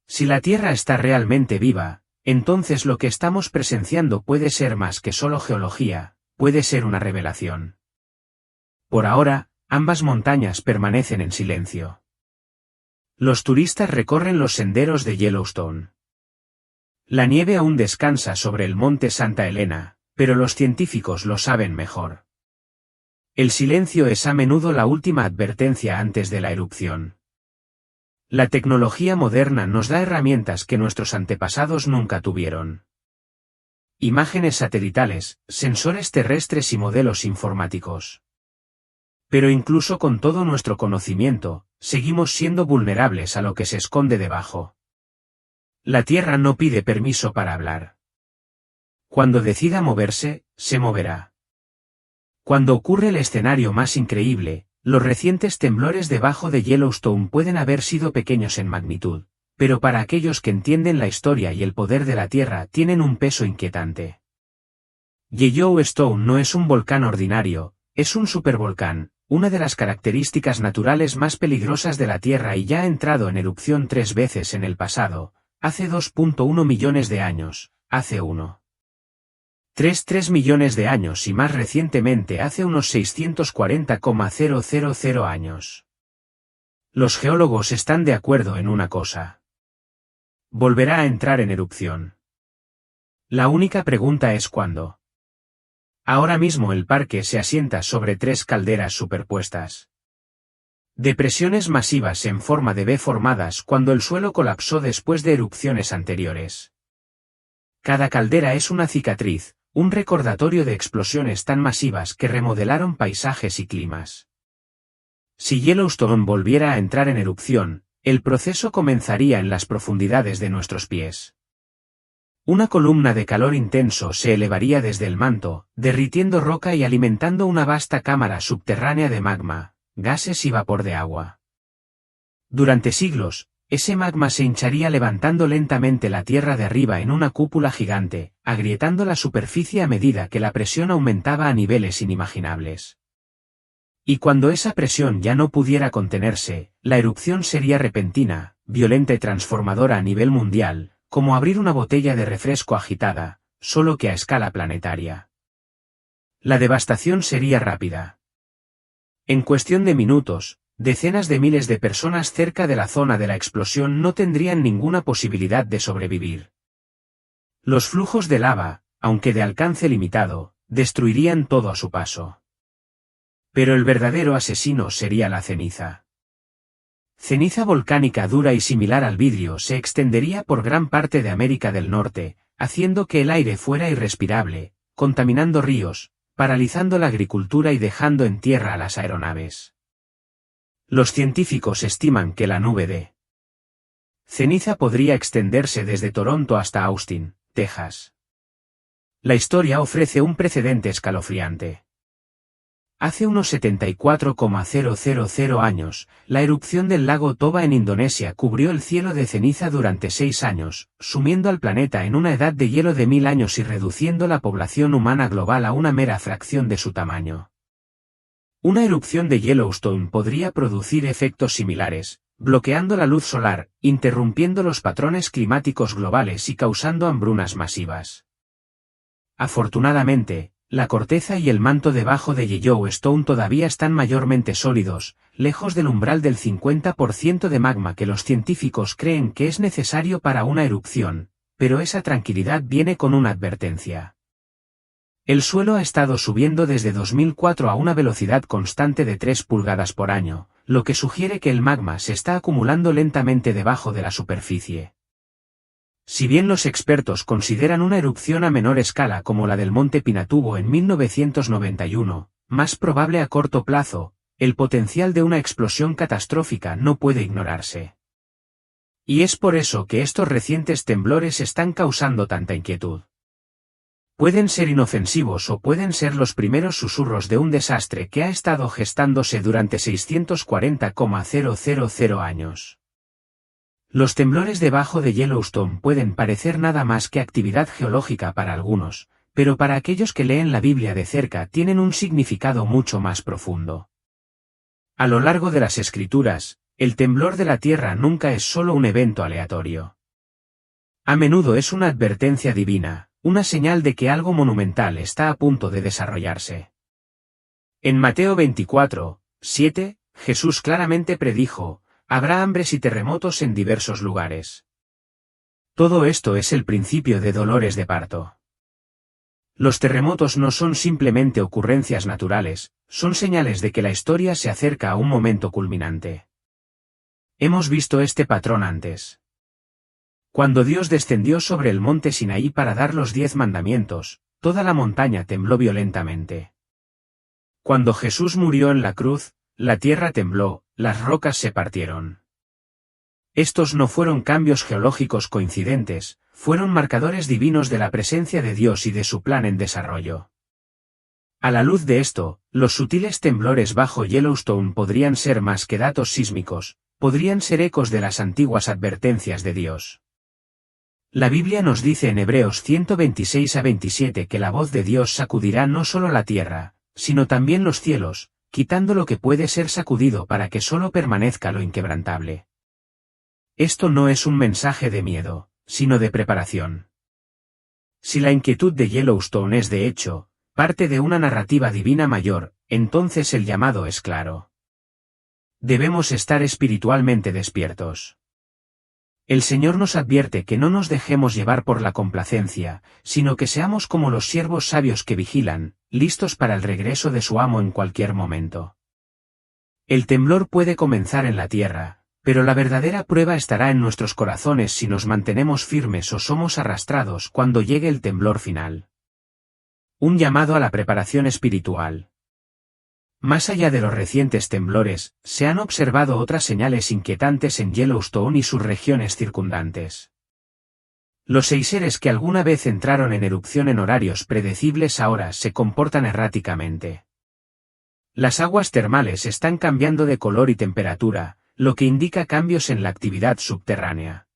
Si la tierra está realmente viva, entonces lo que estamos presenciando puede ser más que solo geología, puede ser una revelación. Por ahora, ambas montañas permanecen en silencio. Los turistas recorren los senderos de Yellowstone. La nieve aún descansa sobre el monte Santa Helena, pero los científicos lo saben mejor. El silencio es a menudo la última advertencia antes de la erupción. La tecnología moderna nos da herramientas que nuestros antepasados nunca tuvieron. Imágenes satelitales, sensores terrestres y modelos informáticos. Pero incluso con todo nuestro conocimiento, seguimos siendo vulnerables a lo que se esconde debajo. La Tierra no pide permiso para hablar. Cuando decida moverse, se moverá. Cuando ocurre el escenario más increíble, los recientes temblores debajo de Yellowstone pueden haber sido pequeños en magnitud, pero para aquellos que entienden la historia y el poder de la Tierra tienen un peso inquietante. Yellowstone no es un volcán ordinario, es un supervolcán, una de las características naturales más peligrosas de la Tierra y ya ha entrado en erupción 3 veces en el pasado, hace 2.1 millones de años, hace 1,3 millones de años y más recientemente hace unos 640,000 años. Los geólogos están de acuerdo en una cosa. Volverá a entrar en erupción. La única pregunta es ¿cuándo? Ahora mismo el parque se asienta sobre 3 calderas superpuestas. Depresiones masivas en forma de V formadas cuando el suelo colapsó después de erupciones anteriores. Cada caldera es una cicatriz, un recordatorio de explosiones tan masivas que remodelaron paisajes y climas. Si Yellowstone volviera a entrar en erupción, el proceso comenzaría en las profundidades de nuestros pies. Una columna de calor intenso se elevaría desde el manto, derritiendo roca y alimentando una vasta cámara subterránea de magma, gases y vapor de agua. Durante siglos, ese magma se hincharía levantando lentamente la tierra de arriba en una cúpula gigante, agrietando la superficie a medida que la presión aumentaba a niveles inimaginables. Y cuando esa presión ya no pudiera contenerse, la erupción sería repentina, violenta y transformadora a nivel mundial, como abrir una botella de refresco agitada, solo que a escala planetaria. La devastación sería rápida. En cuestión de minutos, decenas de miles de personas cerca de la zona de la explosión no tendrían ninguna posibilidad de sobrevivir. Los flujos de lava, aunque de alcance limitado, destruirían todo a su paso. Pero el verdadero asesino sería la ceniza. Ceniza volcánica dura y similar al vidrio se extendería por gran parte de América del Norte, haciendo que el aire fuera irrespirable, contaminando ríos, paralizando la agricultura y dejando en tierra a las aeronaves. Los científicos estiman que la nube de ceniza podría extenderse desde Toronto hasta Austin, Texas. La historia ofrece un precedente escalofriante. Hace unos 74,000 años, la erupción del lago Toba en Indonesia cubrió el cielo de ceniza durante 6 años, sumiendo al planeta en una edad de hielo de 1000 años y reduciendo la población humana global a una mera fracción de su tamaño. Una erupción de Yellowstone podría producir efectos similares, bloqueando la luz solar, interrumpiendo los patrones climáticos globales y causando hambrunas masivas. Afortunadamente, la corteza y el manto debajo de Yellowstone todavía están mayormente sólidos, lejos del umbral del 50% de magma que los científicos creen que es necesario para una erupción, pero esa tranquilidad viene con una advertencia. El suelo ha estado subiendo desde 2004 a una velocidad constante de 3 pulgadas por año, lo que sugiere que el magma se está acumulando lentamente debajo de la superficie. Si bien los expertos consideran una erupción a menor escala como la del Monte Pinatubo en 1991, más probable a corto plazo, el potencial de una explosión catastrófica no puede ignorarse. Y es por eso que estos recientes temblores están causando tanta inquietud. Pueden ser inofensivos o pueden ser los primeros susurros de un desastre que ha estado gestándose durante 640,000 años. Los temblores debajo de Yellowstone pueden parecer nada más que actividad geológica para algunos, pero para aquellos que leen la Biblia de cerca tienen un significado mucho más profundo. A lo largo de las Escrituras, el temblor de la tierra nunca es solo un evento aleatorio. A menudo es una advertencia divina, una señal de que algo monumental está a punto de desarrollarse. En Mateo 24:7, Jesús claramente predijo: Habrá hambres y terremotos en diversos lugares. Todo esto es el principio de dolores de parto. Los terremotos no son simplemente ocurrencias naturales, son señales de que la historia se acerca a un momento culminante. Hemos visto este patrón antes. Cuando Dios descendió sobre el monte Sinaí para dar los 10 mandamientos, toda la montaña tembló violentamente. Cuando Jesús murió en la cruz, la tierra tembló, las rocas se partieron. Estos no fueron cambios geológicos coincidentes, fueron marcadores divinos de la presencia de Dios y de su plan en desarrollo. A la luz de esto, los sutiles temblores bajo Yellowstone podrían ser más que datos sísmicos, podrían ser ecos de las antiguas advertencias de Dios. La Biblia nos dice en Hebreos 126-27 que la voz de Dios sacudirá no solo la tierra, sino también los cielos, quitando lo que puede ser sacudido para que solo permanezca lo inquebrantable. Esto no es un mensaje de miedo, sino de preparación. Si la inquietud de Yellowstone es de hecho, parte de una narrativa divina mayor, entonces el llamado es claro. Debemos estar espiritualmente despiertos. El Señor nos advierte que no nos dejemos llevar por la complacencia, sino que seamos como los siervos sabios que vigilan, listos para el regreso de su amo en cualquier momento. El temblor puede comenzar en la tierra, pero la verdadera prueba estará en nuestros corazones si nos mantenemos firmes o somos arrastrados cuando llegue el temblor final. Un llamado a la preparación espiritual. Más allá de los recientes temblores, se han observado otras señales inquietantes en Yellowstone y sus regiones circundantes. Los seres que alguna vez entraron en erupción en horarios predecibles ahora se comportan erráticamente. Las aguas termales están cambiando de color y temperatura, lo que indica cambios en la actividad subterránea.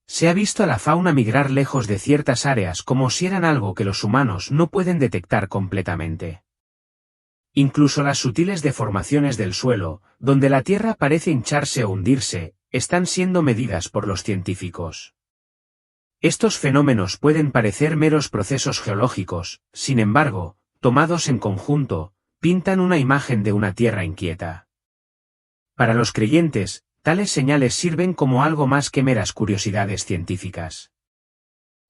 Se ha visto a la fauna migrar lejos de ciertas áreas como si eran algo que los humanos no pueden detectar completamente. Incluso las sutiles deformaciones del suelo, donde la tierra parece hincharse o hundirse, están siendo medidas por los científicos. Estos fenómenos pueden parecer meros procesos geológicos, sin embargo, tomados en conjunto, pintan una imagen de una tierra inquieta. Para los creyentes, tales señales sirven como algo más que meras curiosidades científicas.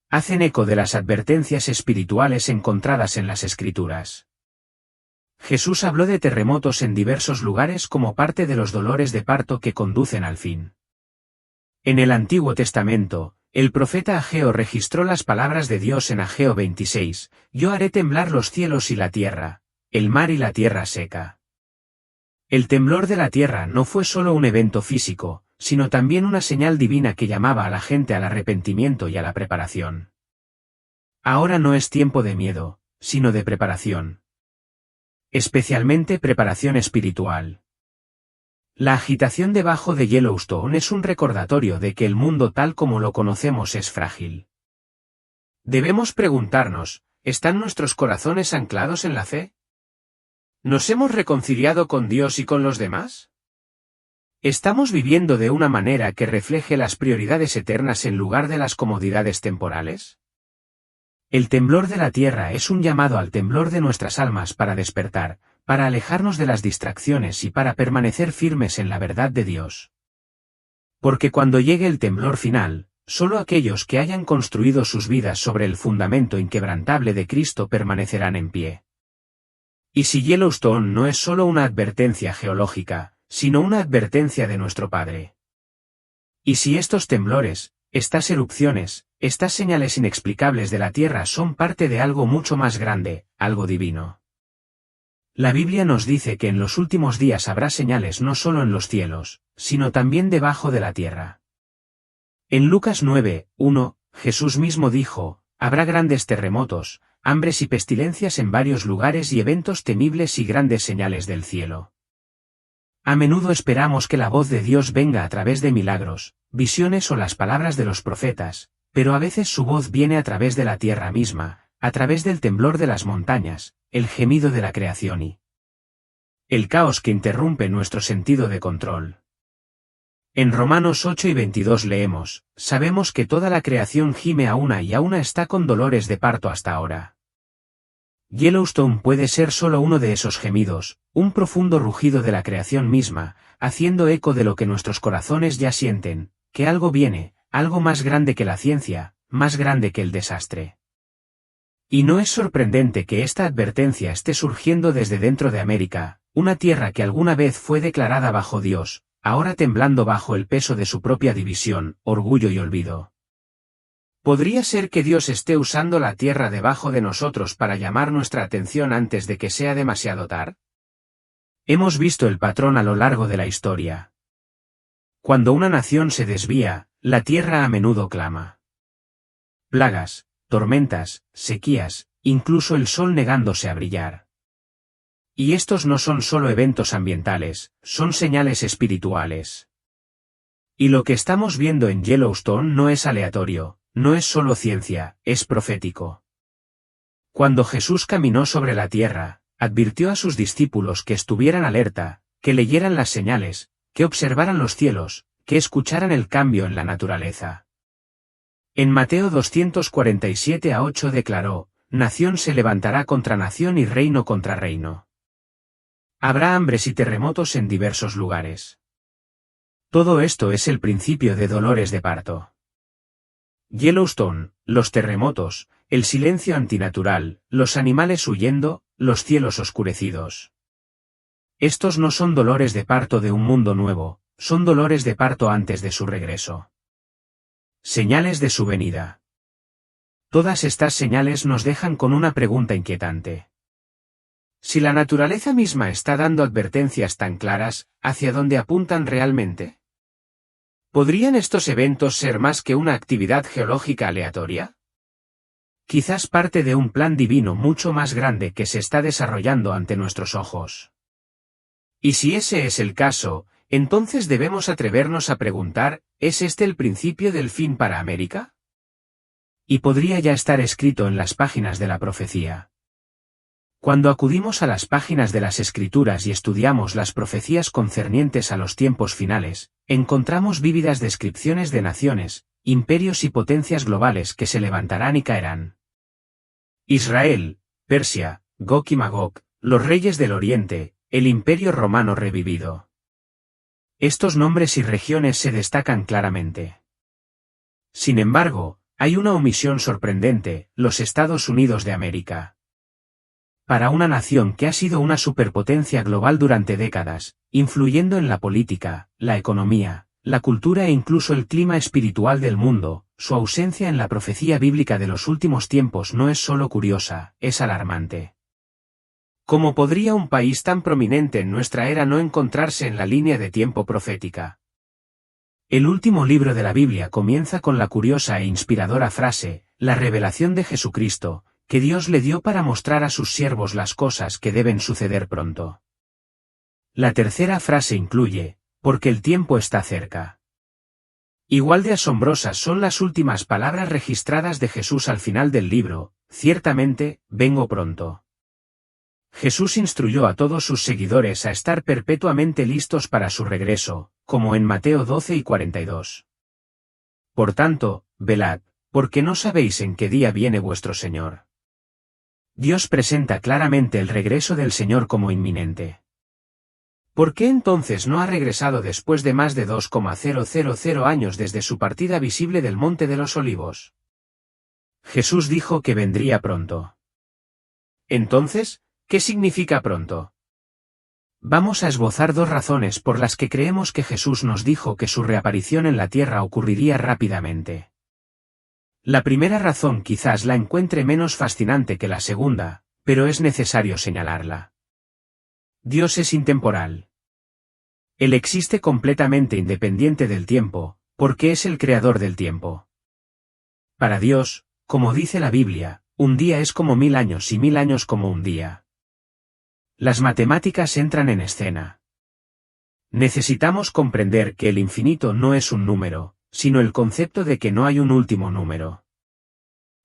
Hacen eco de las advertencias espirituales encontradas en las Escrituras. Jesús habló de terremotos en diversos lugares como parte de los dolores de parto que conducen al fin. En el Antiguo Testamento, el profeta Ageo registró las palabras de Dios en Ageo 26, «Yo haré temblar los cielos y la tierra, el mar y la tierra seca». El temblor de la tierra no fue solo un evento físico, sino también una señal divina que llamaba a la gente al arrepentimiento y a la preparación. Ahora no es tiempo de miedo, sino de preparación. Especialmente preparación espiritual. La agitación debajo de Yellowstone es un recordatorio de que el mundo tal como lo conocemos es frágil. Debemos preguntarnos, ¿están nuestros corazones anclados en la fe? ¿Nos hemos reconciliado con Dios y con los demás? ¿Estamos viviendo de una manera que refleje las prioridades eternas en lugar de las comodidades temporales? El temblor de la tierra es un llamado al temblor de nuestras almas para despertar, para alejarnos de las distracciones y para permanecer firmes en la verdad de Dios. Porque cuando llegue el temblor final, solo aquellos que hayan construido sus vidas sobre el fundamento inquebrantable de Cristo permanecerán en pie. Y si Yellowstone no es solo una advertencia geológica, sino una advertencia de nuestro Padre. Y si estos temblores, estas erupciones, estas señales inexplicables de la tierra son parte de algo mucho más grande, algo divino. La Biblia nos dice que en los últimos días habrá señales no solo en los cielos, sino también debajo de la tierra. En Lucas 9:1, Jesús mismo dijo, habrá grandes terremotos, hambres y pestilencias en varios lugares y eventos temibles y grandes señales del cielo. A menudo esperamos que la voz de Dios venga a través de milagros, visiones o las palabras de los profetas, pero a veces su voz viene a través de la tierra misma, a través del temblor de las montañas, el gemido de la creación y el caos que interrumpe nuestro sentido de control. En Romanos 8:22 leemos, sabemos que toda la creación gime a una y a una está con dolores de parto hasta ahora. Yellowstone puede ser solo uno de esos gemidos, un profundo rugido de la creación misma, haciendo eco de lo que nuestros corazones ya sienten, que algo viene, algo más grande que la ciencia, más grande que el desastre. Y no es sorprendente que esta advertencia esté surgiendo desde dentro de América, una tierra que alguna vez fue declarada bajo Dios, ahora temblando bajo el peso de su propia división, orgullo y olvido. ¿Podría ser que Dios esté usando la tierra debajo de nosotros para llamar nuestra atención antes de que sea demasiado tarde? Hemos visto el patrón a lo largo de la historia. Cuando una nación se desvía, la tierra a menudo clama. Plagas, tormentas, sequías, incluso el sol negándose a brillar. Y estos no son solo eventos ambientales, son señales espirituales. Y lo que estamos viendo en Yellowstone no es aleatorio, no es solo ciencia, es profético. Cuando Jesús caminó sobre la tierra, advirtió a sus discípulos que estuvieran alerta, que leyeran las señales, que observaran los cielos, que escucharan el cambio en la naturaleza. En Mateo 247:8 declaró, nación se levantará contra nación y reino contra reino. Habrá hambres y terremotos en diversos lugares. Todo esto es el principio de dolores de parto. Yellowstone, los terremotos, el silencio antinatural, los animales huyendo, los cielos oscurecidos. Estos no son dolores de parto de un mundo nuevo, son dolores de parto antes de su regreso. Señales de su venida. Todas estas señales nos dejan con una pregunta inquietante. Si la naturaleza misma está dando advertencias tan claras, ¿hacia dónde apuntan realmente? ¿Podrían estos eventos ser más que una actividad geológica aleatoria? Quizás parte de un plan divino mucho más grande que se está desarrollando ante nuestros ojos. Y si ese es el caso, entonces debemos atrevernos a preguntar, ¿es este el principio del fin para América? Y podría ya estar escrito en las páginas de la profecía. Cuando acudimos a las páginas de las Escrituras y estudiamos las profecías concernientes a los tiempos finales, encontramos vívidas descripciones de naciones, imperios y potencias globales que se levantarán y caerán. Israel, Persia, Gog y Magog, los reyes del Oriente, el Imperio Romano revivido. Estos nombres y regiones se destacan claramente. Sin embargo, hay una omisión sorprendente, los Estados Unidos de América. Para una nación que ha sido una superpotencia global durante décadas, influyendo en la política, la economía, la cultura e incluso el clima espiritual del mundo, su ausencia en la profecía bíblica de los últimos tiempos no es solo curiosa, es alarmante. ¿Cómo podría un país tan prominente en nuestra era no encontrarse en la línea de tiempo profética? El último libro de la Biblia comienza con la curiosa e inspiradora frase, la revelación de Jesucristo, que Dios le dio para mostrar a sus siervos las cosas que deben suceder pronto. La tercera frase incluye, porque el tiempo está cerca. Igual de asombrosas son las últimas palabras registradas de Jesús al final del libro, ciertamente, vengo pronto. Jesús instruyó a todos sus seguidores a estar perpetuamente listos para su regreso, como en Mateo 12:42. Por tanto, velad, porque no sabéis en qué día viene vuestro Señor. Dios presenta claramente el regreso del Señor como inminente. ¿Por qué entonces no ha regresado después de más de 2,000 años desde su partida visible del Monte de los Olivos? Jesús dijo que vendría pronto. Entonces, ¿qué significa pronto? Vamos a esbozar dos razones por las que creemos que Jesús nos dijo que su reaparición en la tierra ocurriría rápidamente. La primera razón quizás la encuentre menos fascinante que la segunda, pero es necesario señalarla. Dios es intemporal. Él existe completamente independiente del tiempo, porque es el creador del tiempo. Para Dios, como dice la Biblia, un día es como 1000 años y 1000 años como un día. Las matemáticas entran en escena. Necesitamos comprender que el infinito no es un número, sino el concepto de que no hay un último número.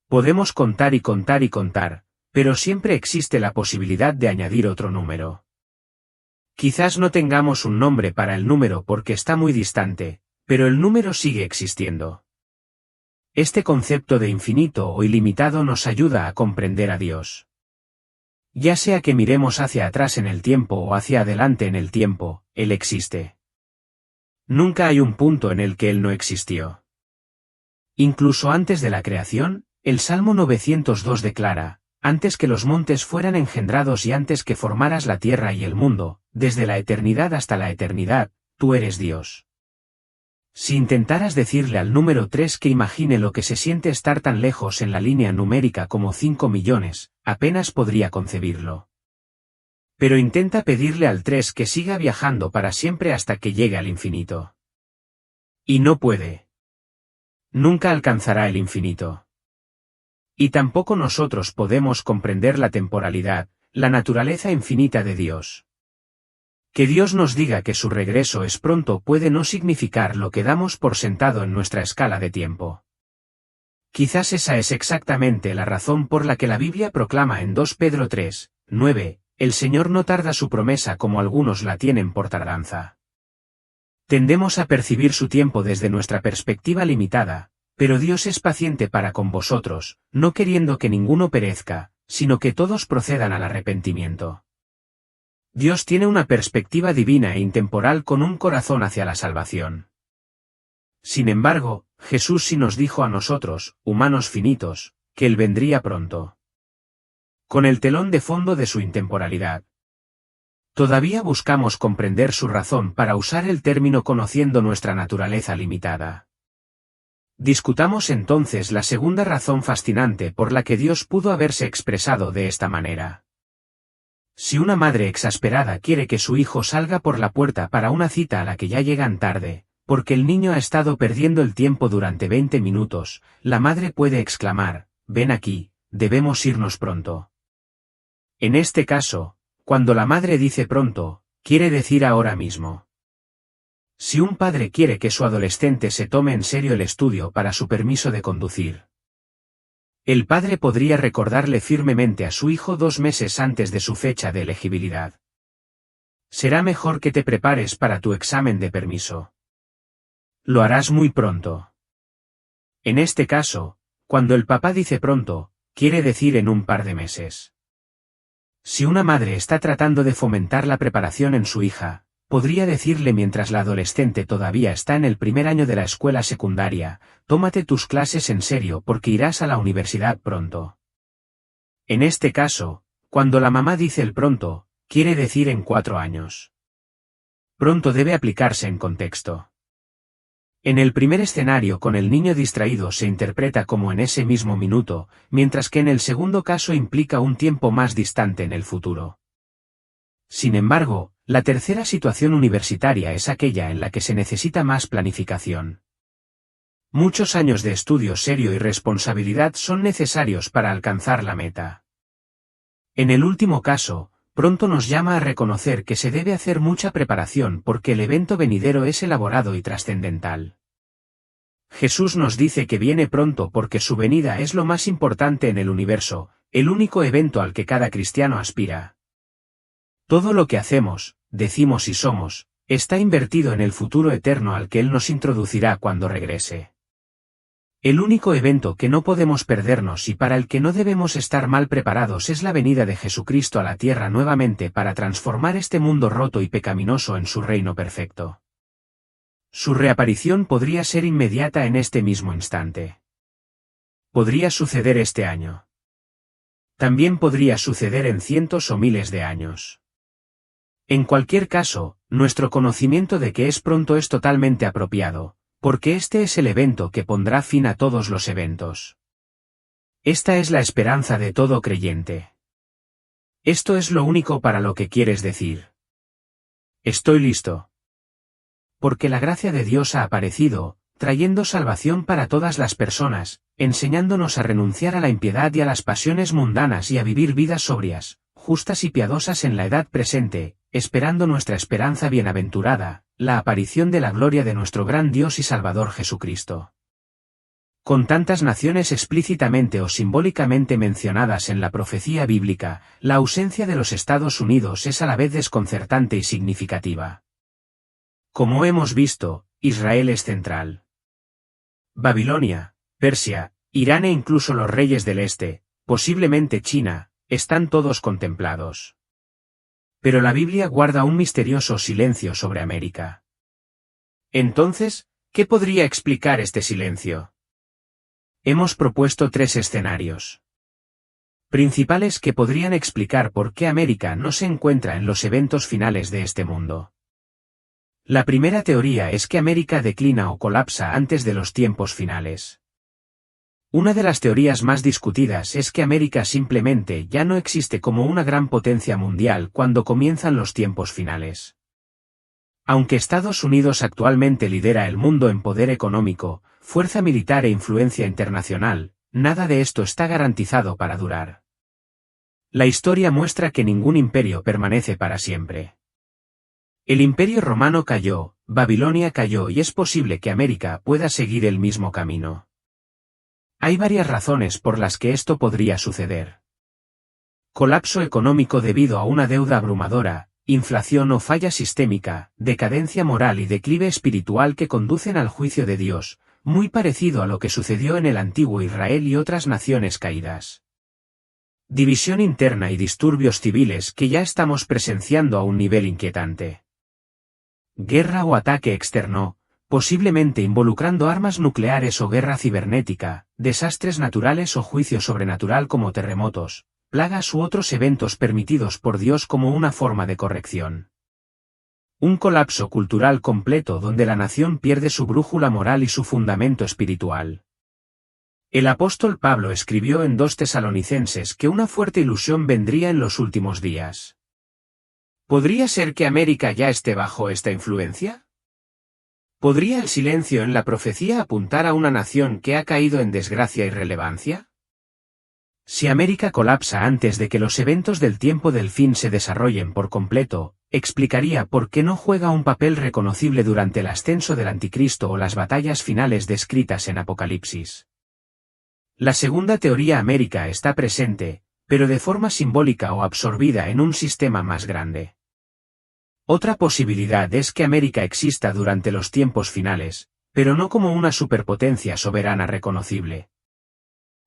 Podemos contar y contar y contar, pero siempre existe la posibilidad de añadir otro número. Quizás no tengamos un nombre para el número porque está muy distante, pero el número sigue existiendo. Este concepto de infinito o ilimitado nos ayuda a comprender a Dios. Ya sea que miremos hacia atrás en el tiempo o hacia adelante en el tiempo, Él existe. Nunca hay un punto en el que Él no existió. Incluso antes de la creación, el Salmo 902 declara, antes que los montes fueran engendrados y antes que formaras la tierra y el mundo, desde la eternidad hasta la eternidad, tú eres Dios. Si intentaras decirle al número 3 que imagine lo que se siente estar tan lejos en la línea numérica como 5 millones, apenas podría concebirlo. Pero intenta pedirle al 3 que siga viajando para siempre hasta que llegue al infinito. Y no puede. Nunca alcanzará el infinito. Y tampoco nosotros podemos comprender la temporalidad, la naturaleza infinita de Dios. Que Dios nos diga que su regreso es pronto puede no significar lo que damos por sentado en nuestra escala de tiempo. Quizás esa es exactamente la razón por la que la Biblia proclama en 2 Pedro 3, 9, el Señor no tarda su promesa como algunos la tienen por tardanza. Tendemos a percibir su tiempo desde nuestra perspectiva limitada, pero Dios es paciente para con vosotros, no queriendo que ninguno perezca, sino que todos procedan al arrepentimiento. Dios tiene una perspectiva divina e intemporal con un corazón hacia la salvación. Sin embargo, Jesús sí nos dijo a nosotros, humanos finitos, que Él vendría pronto. Con el telón de fondo de su intemporalidad. Todavía buscamos comprender su razón para usar el término conociendo nuestra naturaleza limitada. Discutamos entonces la segunda razón fascinante por la que Dios pudo haberse expresado de esta manera. Si una madre exasperada quiere que su hijo salga por la puerta para una cita a la que ya llegan tarde, porque el niño ha estado perdiendo el tiempo durante 20 minutos, la madre puede exclamar, ven aquí, debemos irnos pronto. En este caso, cuando la madre dice pronto, quiere decir ahora mismo. Si un padre quiere que su adolescente se tome en serio el estudio para su permiso de conducir, el padre podría recordarle firmemente a su hijo 2 meses antes de su fecha de elegibilidad. Será mejor que te prepares para tu examen de permiso. Lo harás muy pronto. En este caso, cuando el papá dice pronto, quiere decir en un par de meses. Si una madre está tratando de fomentar la preparación en su hija, podría decirle mientras la adolescente todavía está en el primer año de la escuela secundaria, tómate tus clases en serio porque irás a la universidad pronto. En este caso, cuando la mamá dice el pronto, quiere decir en 4 años. Pronto debe aplicarse en contexto. En el primer escenario con el niño distraído se interpreta como en ese mismo minuto, mientras que en el segundo caso implica un tiempo más distante en el futuro. Sin embargo, la tercera situación universitaria es aquella en la que se necesita más planificación. Muchos años de estudio serio y responsabilidad son necesarios para alcanzar la meta. En el último caso, pronto nos llama a reconocer que se debe hacer mucha preparación porque el evento venidero es elaborado y trascendental. Jesús nos dice que viene pronto porque su venida es lo más importante en el universo, el único evento al que cada cristiano aspira. Todo lo que hacemos, decimos y somos, está invertido en el futuro eterno al que Él nos introducirá cuando regrese. El único evento que no podemos perdernos y para el que no debemos estar mal preparados es la venida de Jesucristo a la tierra nuevamente para transformar este mundo roto y pecaminoso en su reino perfecto. Su reaparición podría ser inmediata en este mismo instante. Podría suceder este año. También podría suceder en cientos o miles de años. En cualquier caso, nuestro conocimiento de que es pronto es totalmente apropiado, porque este es el evento que pondrá fin a todos los eventos. Esta es la esperanza de todo creyente. Esto es lo único para lo que quieres decir. Estoy listo. Porque la gracia de Dios ha aparecido, trayendo salvación para todas las personas, enseñándonos a renunciar a la impiedad y a las pasiones mundanas y a vivir vidas sobrias, justas y piadosas en la edad presente, esperando nuestra esperanza bienaventurada, la aparición de la gloria de nuestro gran Dios y Salvador Jesucristo. Con tantas naciones explícitamente o simbólicamente mencionadas en la profecía bíblica, la ausencia de los Estados Unidos es a la vez desconcertante y significativa. Como hemos visto, Israel es central. Babilonia, Persia, Irán e incluso los reyes del este, posiblemente China, están todos contemplados. Pero la Biblia guarda un misterioso silencio sobre América. Entonces, ¿qué podría explicar este silencio? Hemos propuesto 3 escenarios principales que podrían explicar por qué América no se encuentra en los eventos finales de este mundo. La primera teoría es que América declina o colapsa antes de los tiempos finales. Una de las teorías más discutidas es que América simplemente ya no existe como una gran potencia mundial cuando comienzan los tiempos finales. Aunque Estados Unidos actualmente lidera el mundo en poder económico, fuerza militar e influencia internacional, nada de esto está garantizado para durar. La historia muestra que ningún imperio permanece para siempre. El Imperio Romano cayó, Babilonia cayó y es posible que América pueda seguir el mismo camino. Hay varias razones por las que esto podría suceder. Colapso económico debido a una deuda abrumadora, inflación o falla sistémica, decadencia moral y declive espiritual que conducen al juicio de Dios, muy parecido a lo que sucedió en el antiguo Israel y otras naciones caídas. División interna y disturbios civiles que ya estamos presenciando a un nivel inquietante. Guerra o ataque externo, posiblemente involucrando armas nucleares o guerra cibernética, desastres naturales o juicio sobrenatural como terremotos, plagas u otros eventos permitidos por Dios como una forma de corrección. Un colapso cultural completo donde la nación pierde su brújula moral y su fundamento espiritual. El apóstol Pablo escribió en 2 Tesalonicenses que una fuerte ilusión vendría en los últimos días. ¿Podría ser que América ya esté bajo esta influencia? ¿Podría el silencio en la profecía apuntar a una nación que ha caído en desgracia y relevancia? Si América colapsa antes de que los eventos del tiempo del fin se desarrollen por completo, explicaría por qué no juega un papel reconocible durante el ascenso del Anticristo o las batallas finales descritas en Apocalipsis. La segunda teoría: América está presente, pero de forma simbólica o absorbida en un sistema más grande. Otra posibilidad es que América exista durante los tiempos finales, pero no como una superpotencia soberana reconocible.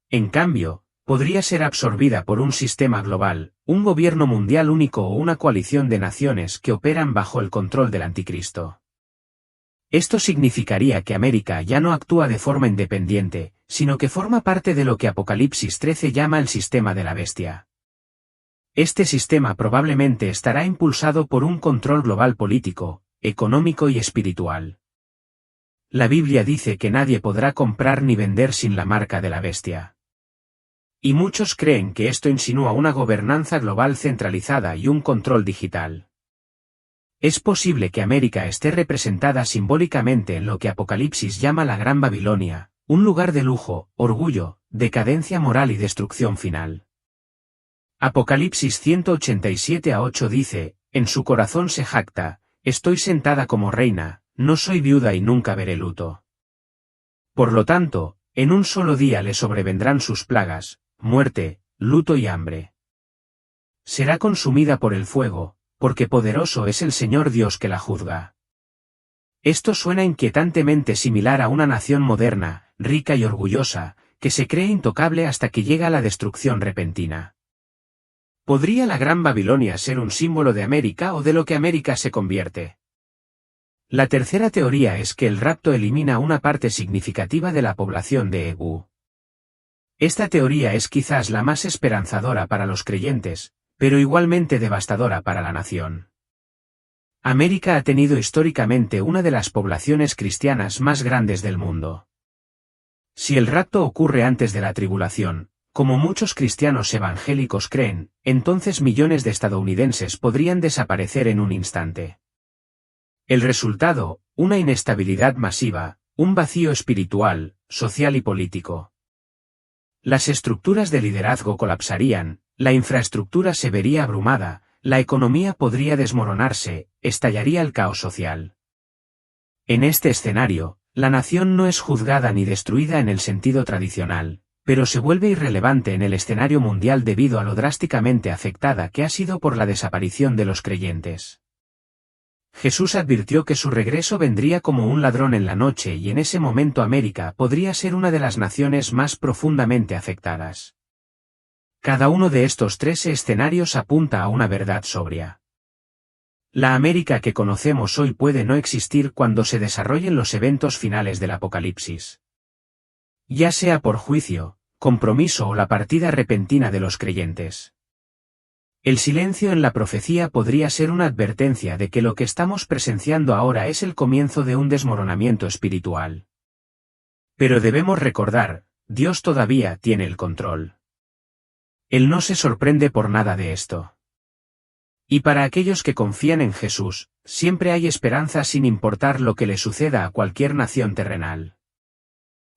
En cambio, podría ser absorbida por un sistema global, un gobierno mundial único o una coalición de naciones que operan bajo el control del Anticristo. Esto significaría que América ya no actúa de forma independiente, sino que forma parte de lo que Apocalipsis 13 llama el sistema de la bestia. Este sistema probablemente estará impulsado por un control global político, económico y espiritual. La Biblia dice que nadie podrá comprar ni vender sin la marca de la bestia. Y muchos creen que esto insinúa una gobernanza global centralizada y un control digital. Es posible que América esté representada simbólicamente en lo que Apocalipsis llama la Gran Babilonia, un lugar de lujo, orgullo, decadencia moral y destrucción final. Apocalipsis 187:8 dice: en su corazón se jacta, estoy sentada como reina, no soy viuda y nunca veré luto. Por lo tanto, en un solo día le sobrevendrán sus plagas, muerte, luto y hambre. Será consumida por el fuego, porque poderoso es el Señor Dios que la juzga. Esto suena inquietantemente similar a una nación moderna, rica y orgullosa, que se cree intocable hasta que llega la destrucción repentina. ¿Podría la Gran Babilonia ser un símbolo de América o de lo que América se convierte? La tercera teoría es que el rapto elimina una parte significativa de la población de EU. Esta teoría es quizás la más esperanzadora para los creyentes, pero igualmente devastadora para la nación. América ha tenido históricamente una de las poblaciones cristianas más grandes del mundo. Si el rapto ocurre antes de la tribulación, como muchos cristianos evangélicos creen, entonces millones de estadounidenses podrían desaparecer en un instante. El resultado: una inestabilidad masiva, un vacío espiritual, social y político. Las estructuras de liderazgo colapsarían, la infraestructura se vería abrumada, la economía podría desmoronarse, estallaría el caos social. En este escenario, la nación no es juzgada ni destruida en el sentido tradicional, pero se vuelve irrelevante en el escenario mundial debido a lo drásticamente afectada que ha sido por la desaparición de los creyentes. Jesús advirtió que su regreso vendría como un ladrón en la noche y en ese momento América podría ser una de las naciones más profundamente afectadas. Cada uno de estos tres escenarios apunta a una verdad sobria. La América que conocemos hoy puede no existir cuando se desarrollen los eventos finales del Apocalipsis. Ya sea por juicio, compromiso o la partida repentina de los creyentes. El silencio en la profecía podría ser una advertencia de que lo que estamos presenciando ahora es el comienzo de un desmoronamiento espiritual. Pero debemos recordar, Dios todavía tiene el control. Él no se sorprende por nada de esto. Y para aquellos que confían en Jesús, siempre hay esperanza sin importar lo que le suceda a cualquier nación terrenal.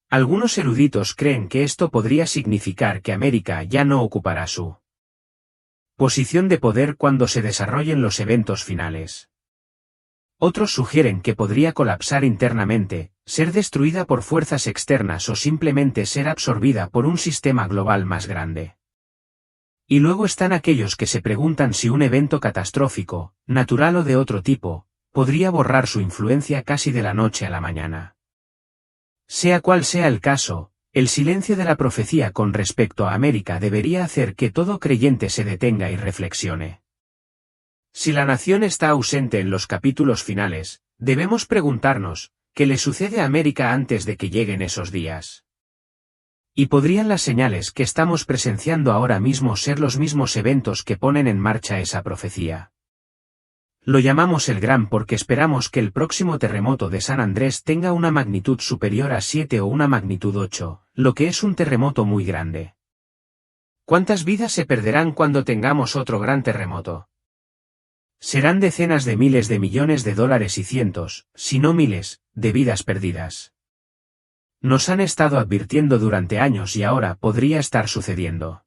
Algunos eruditos creen que esto podría significar que América ya no ocupará su posición de poder cuando se desarrollen los eventos finales. Otros sugieren que podría colapsar internamente, ser destruida por fuerzas externas o simplemente ser absorbida por un sistema global más grande. Y luego están aquellos que se preguntan si un evento catastrófico, natural o de otro tipo, podría borrar su influencia casi de la noche a la mañana. Sea cual sea el caso, el silencio de la profecía con respecto a América debería hacer que todo creyente se detenga y reflexione. Si la nación está ausente en los capítulos finales, debemos preguntarnos, ¿qué le sucede a América antes de que lleguen esos días? ¿Y podrían las señales que estamos presenciando ahora mismo ser los mismos eventos que ponen en marcha esa profecía? Lo llamamos el Gran porque esperamos que el próximo terremoto de San Andrés tenga una magnitud superior a 7 o una magnitud 8, lo que es un terremoto muy grande. ¿Cuántas vidas se perderán cuando tengamos otro gran terremoto? Serán decenas de miles de millones de dólares y cientos, si no miles, de vidas perdidas. Nos han estado advirtiendo durante años y ahora podría estar sucediendo.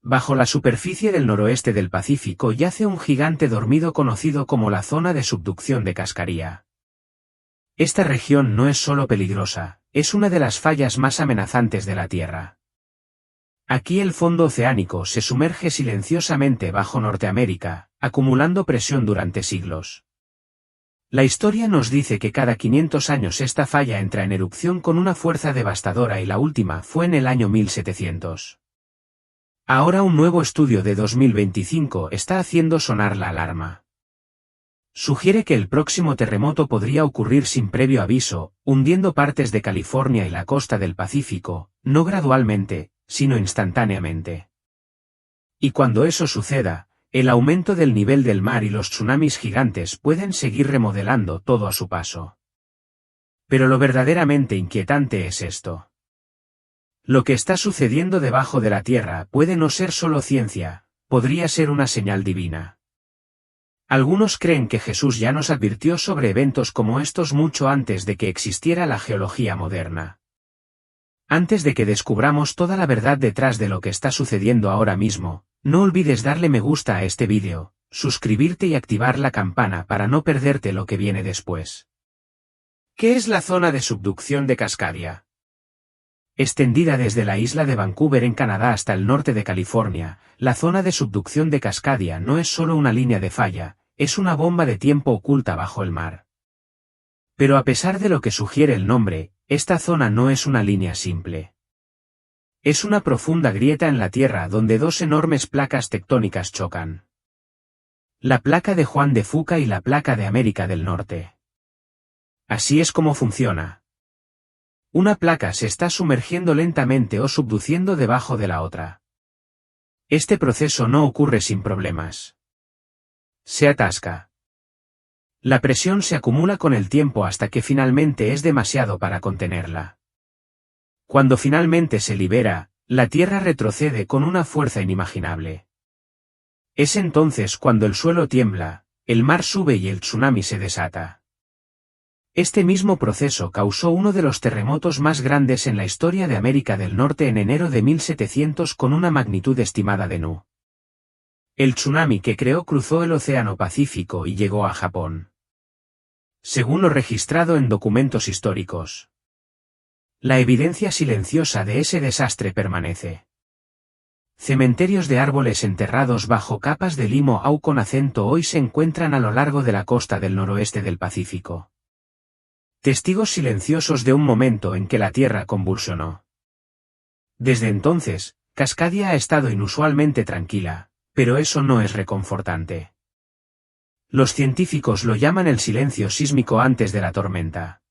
Bajo la superficie del noroeste del Pacífico yace un gigante dormido conocido como la zona de subducción de Cascaría. Esta región no es solo peligrosa, es una de las fallas más amenazantes de la Tierra. Aquí el fondo oceánico se sumerge silenciosamente bajo Norteamérica, acumulando presión durante siglos. La historia nos dice que cada 500 años esta falla entra en erupción con una fuerza devastadora y la última fue en el año 1700. Ahora un nuevo estudio de 2025 está haciendo sonar la alarma. Sugiere que el próximo terremoto podría ocurrir sin previo aviso, hundiendo partes de California y la costa del Pacífico, no gradualmente, sino instantáneamente. Y cuando eso suceda, el aumento del nivel del mar y los tsunamis gigantes pueden seguir remodelando todo a su paso. Pero lo verdaderamente inquietante es esto. Lo que está sucediendo debajo de la Tierra puede no ser solo ciencia, podría ser una señal divina. Algunos creen que Jesús ya nos advirtió sobre eventos como estos mucho antes de que existiera la geología moderna. Antes de que descubramos toda la verdad detrás de lo que está sucediendo ahora mismo, no olvides darle me gusta a este vídeo, suscribirte y activar la campana para no perderte lo que viene después. ¿Qué es la zona de subducción de Cascadia? Extendida desde la isla de Vancouver en Canadá hasta el norte de California, la zona de subducción de Cascadia no es solo una línea de falla, es una bomba de tiempo oculta bajo el mar. Pero a pesar de lo que sugiere el nombre, esta zona no es una línea simple. Es una profunda grieta en la Tierra donde dos enormes placas tectónicas chocan. La placa de Juan de Fuca y la placa de América del Norte. Así es como funciona. Una placa se está sumergiendo lentamente o subduciendo debajo de la otra. Este proceso no ocurre sin problemas. Se atasca. La presión se acumula con el tiempo hasta que finalmente es demasiado para contenerla. Cuando finalmente se libera, la Tierra retrocede con una fuerza inimaginable. Es entonces cuando el suelo tiembla, el mar sube y el tsunami se desata. Este mismo proceso causó uno de los terremotos más grandes en la historia de América del Norte en enero de 1700 con una magnitud estimada de nu. El tsunami que creó cruzó el Océano Pacífico y llegó a Japón. Según lo registrado en documentos históricos. La evidencia silenciosa de ese desastre permanece. Cementerios de árboles enterrados bajo capas de limo au con acento hoy se encuentran a lo largo de la costa del noroeste del Pacífico. Testigos silenciosos de un momento en que la Tierra convulsionó. Desde entonces, Cascadia ha estado inusualmente tranquila, pero eso no es reconfortante. Los científicos lo llaman el silencio sísmico antes de la tormenta.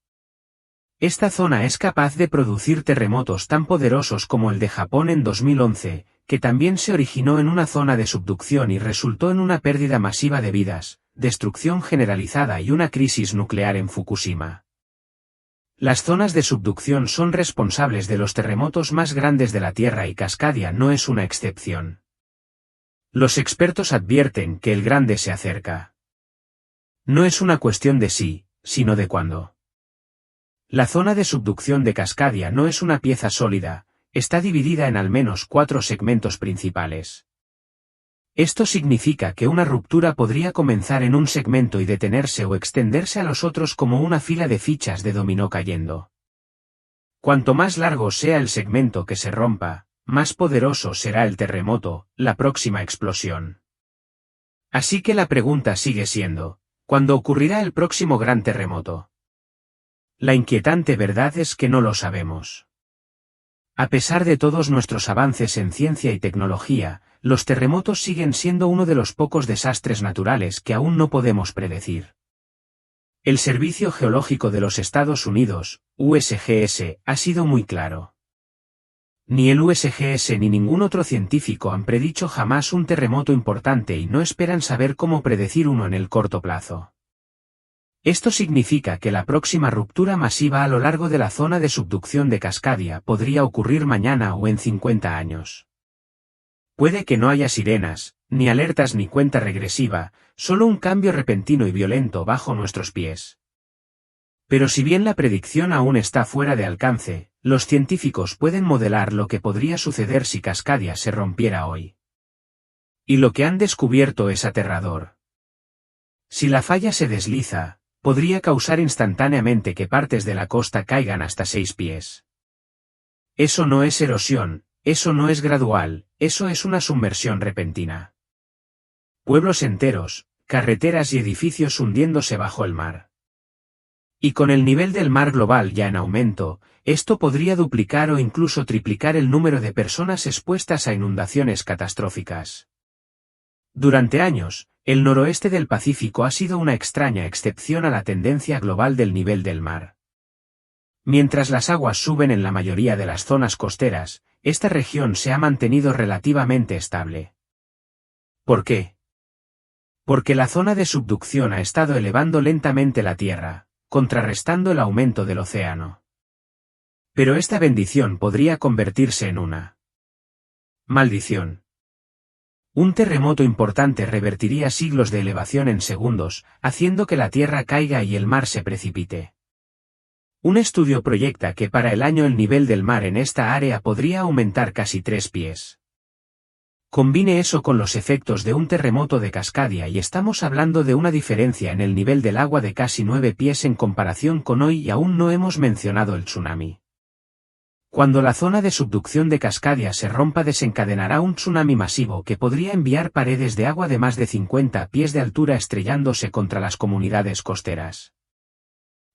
Esta zona es capaz de producir terremotos tan poderosos como el de Japón en 2011, que también se originó en una zona de subducción y resultó en una pérdida masiva de vidas, destrucción generalizada y una crisis nuclear en Fukushima. Las zonas de subducción son responsables de los terremotos más grandes de la Tierra y Cascadia no es una excepción. Los expertos advierten que el grande se acerca. No es una cuestión de si, sino de cuándo. La zona de subducción de Cascadia no es una pieza sólida, está dividida en al menos 4 segmentos principales. Esto significa que una ruptura podría comenzar en un segmento y detenerse o extenderse a los otros como una fila de fichas de dominó cayendo. Cuanto más largo sea el segmento que se rompa, más poderoso será el terremoto, la próxima explosión. Así que la pregunta sigue siendo, ¿cuándo ocurrirá el próximo gran terremoto? La inquietante verdad es que no lo sabemos. A pesar de todos nuestros avances en ciencia y tecnología, los terremotos siguen siendo uno de los pocos desastres naturales que aún no podemos predecir. El Servicio Geológico de los Estados Unidos, USGS, ha sido muy claro. Ni el USGS ni ningún otro científico han predicho jamás un terremoto importante y no esperan saber cómo predecir uno en el corto plazo. Esto significa que la próxima ruptura masiva a lo largo de la zona de subducción de Cascadia podría ocurrir mañana o en 50 años. Puede que no haya sirenas, ni alertas ni cuenta regresiva, solo un cambio repentino y violento bajo nuestros pies. Pero si bien la predicción aún está fuera de alcance, los científicos pueden modelar lo que podría suceder si Cascadia se rompiera hoy. Y lo que han descubierto es aterrador. Si la falla se desliza, podría causar instantáneamente que partes de la costa caigan hasta 6 pies. Eso no es erosión, eso no es gradual, eso es una sumersión repentina. Pueblos enteros, carreteras y edificios hundiéndose bajo el mar. Y con el nivel del mar global ya en aumento, esto podría duplicar o incluso triplicar el número de personas expuestas a inundaciones catastróficas. Durante años, el noroeste del Pacífico ha sido una extraña excepción a la tendencia global del nivel del mar. Mientras las aguas suben en la mayoría de las zonas costeras, esta región se ha mantenido relativamente estable. ¿Por qué? Porque la zona de subducción ha estado elevando lentamente la Tierra, contrarrestando el aumento del océano. Pero esta bendición podría convertirse en una maldición. Un terremoto importante revertiría siglos de elevación en segundos, haciendo que la Tierra caiga y el mar se precipite. Un estudio proyecta que para el año el nivel del mar en esta área podría aumentar casi 3 pies. Combine eso con los efectos de un terremoto de Cascadia y estamos hablando de una diferencia en el nivel del agua de casi 9 pies en comparación con hoy y aún no hemos mencionado el tsunami. Cuando la zona de subducción de Cascadia se rompa desencadenará un tsunami masivo que podría enviar paredes de agua de más de 50 pies de altura estrellándose contra las comunidades costeras.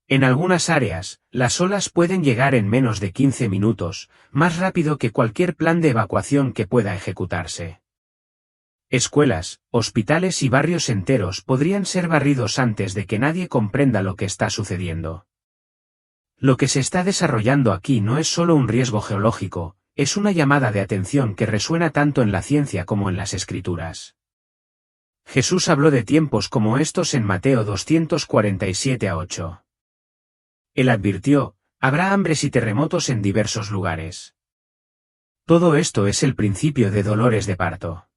En algunas áreas, las olas pueden llegar en menos de 15 minutos, más rápido que cualquier plan de evacuación que pueda ejecutarse. Escuelas, hospitales y barrios enteros podrían ser barridos antes de que nadie comprenda lo que está sucediendo. Lo que se está desarrollando aquí no es solo un riesgo geológico, es una llamada de atención que resuena tanto en la ciencia como en las Escrituras. Jesús habló de tiempos como estos en Mateo 247-8. Él advirtió, habrá hambres y terremotos en diversos lugares. Todo esto es el principio de dolores de parto.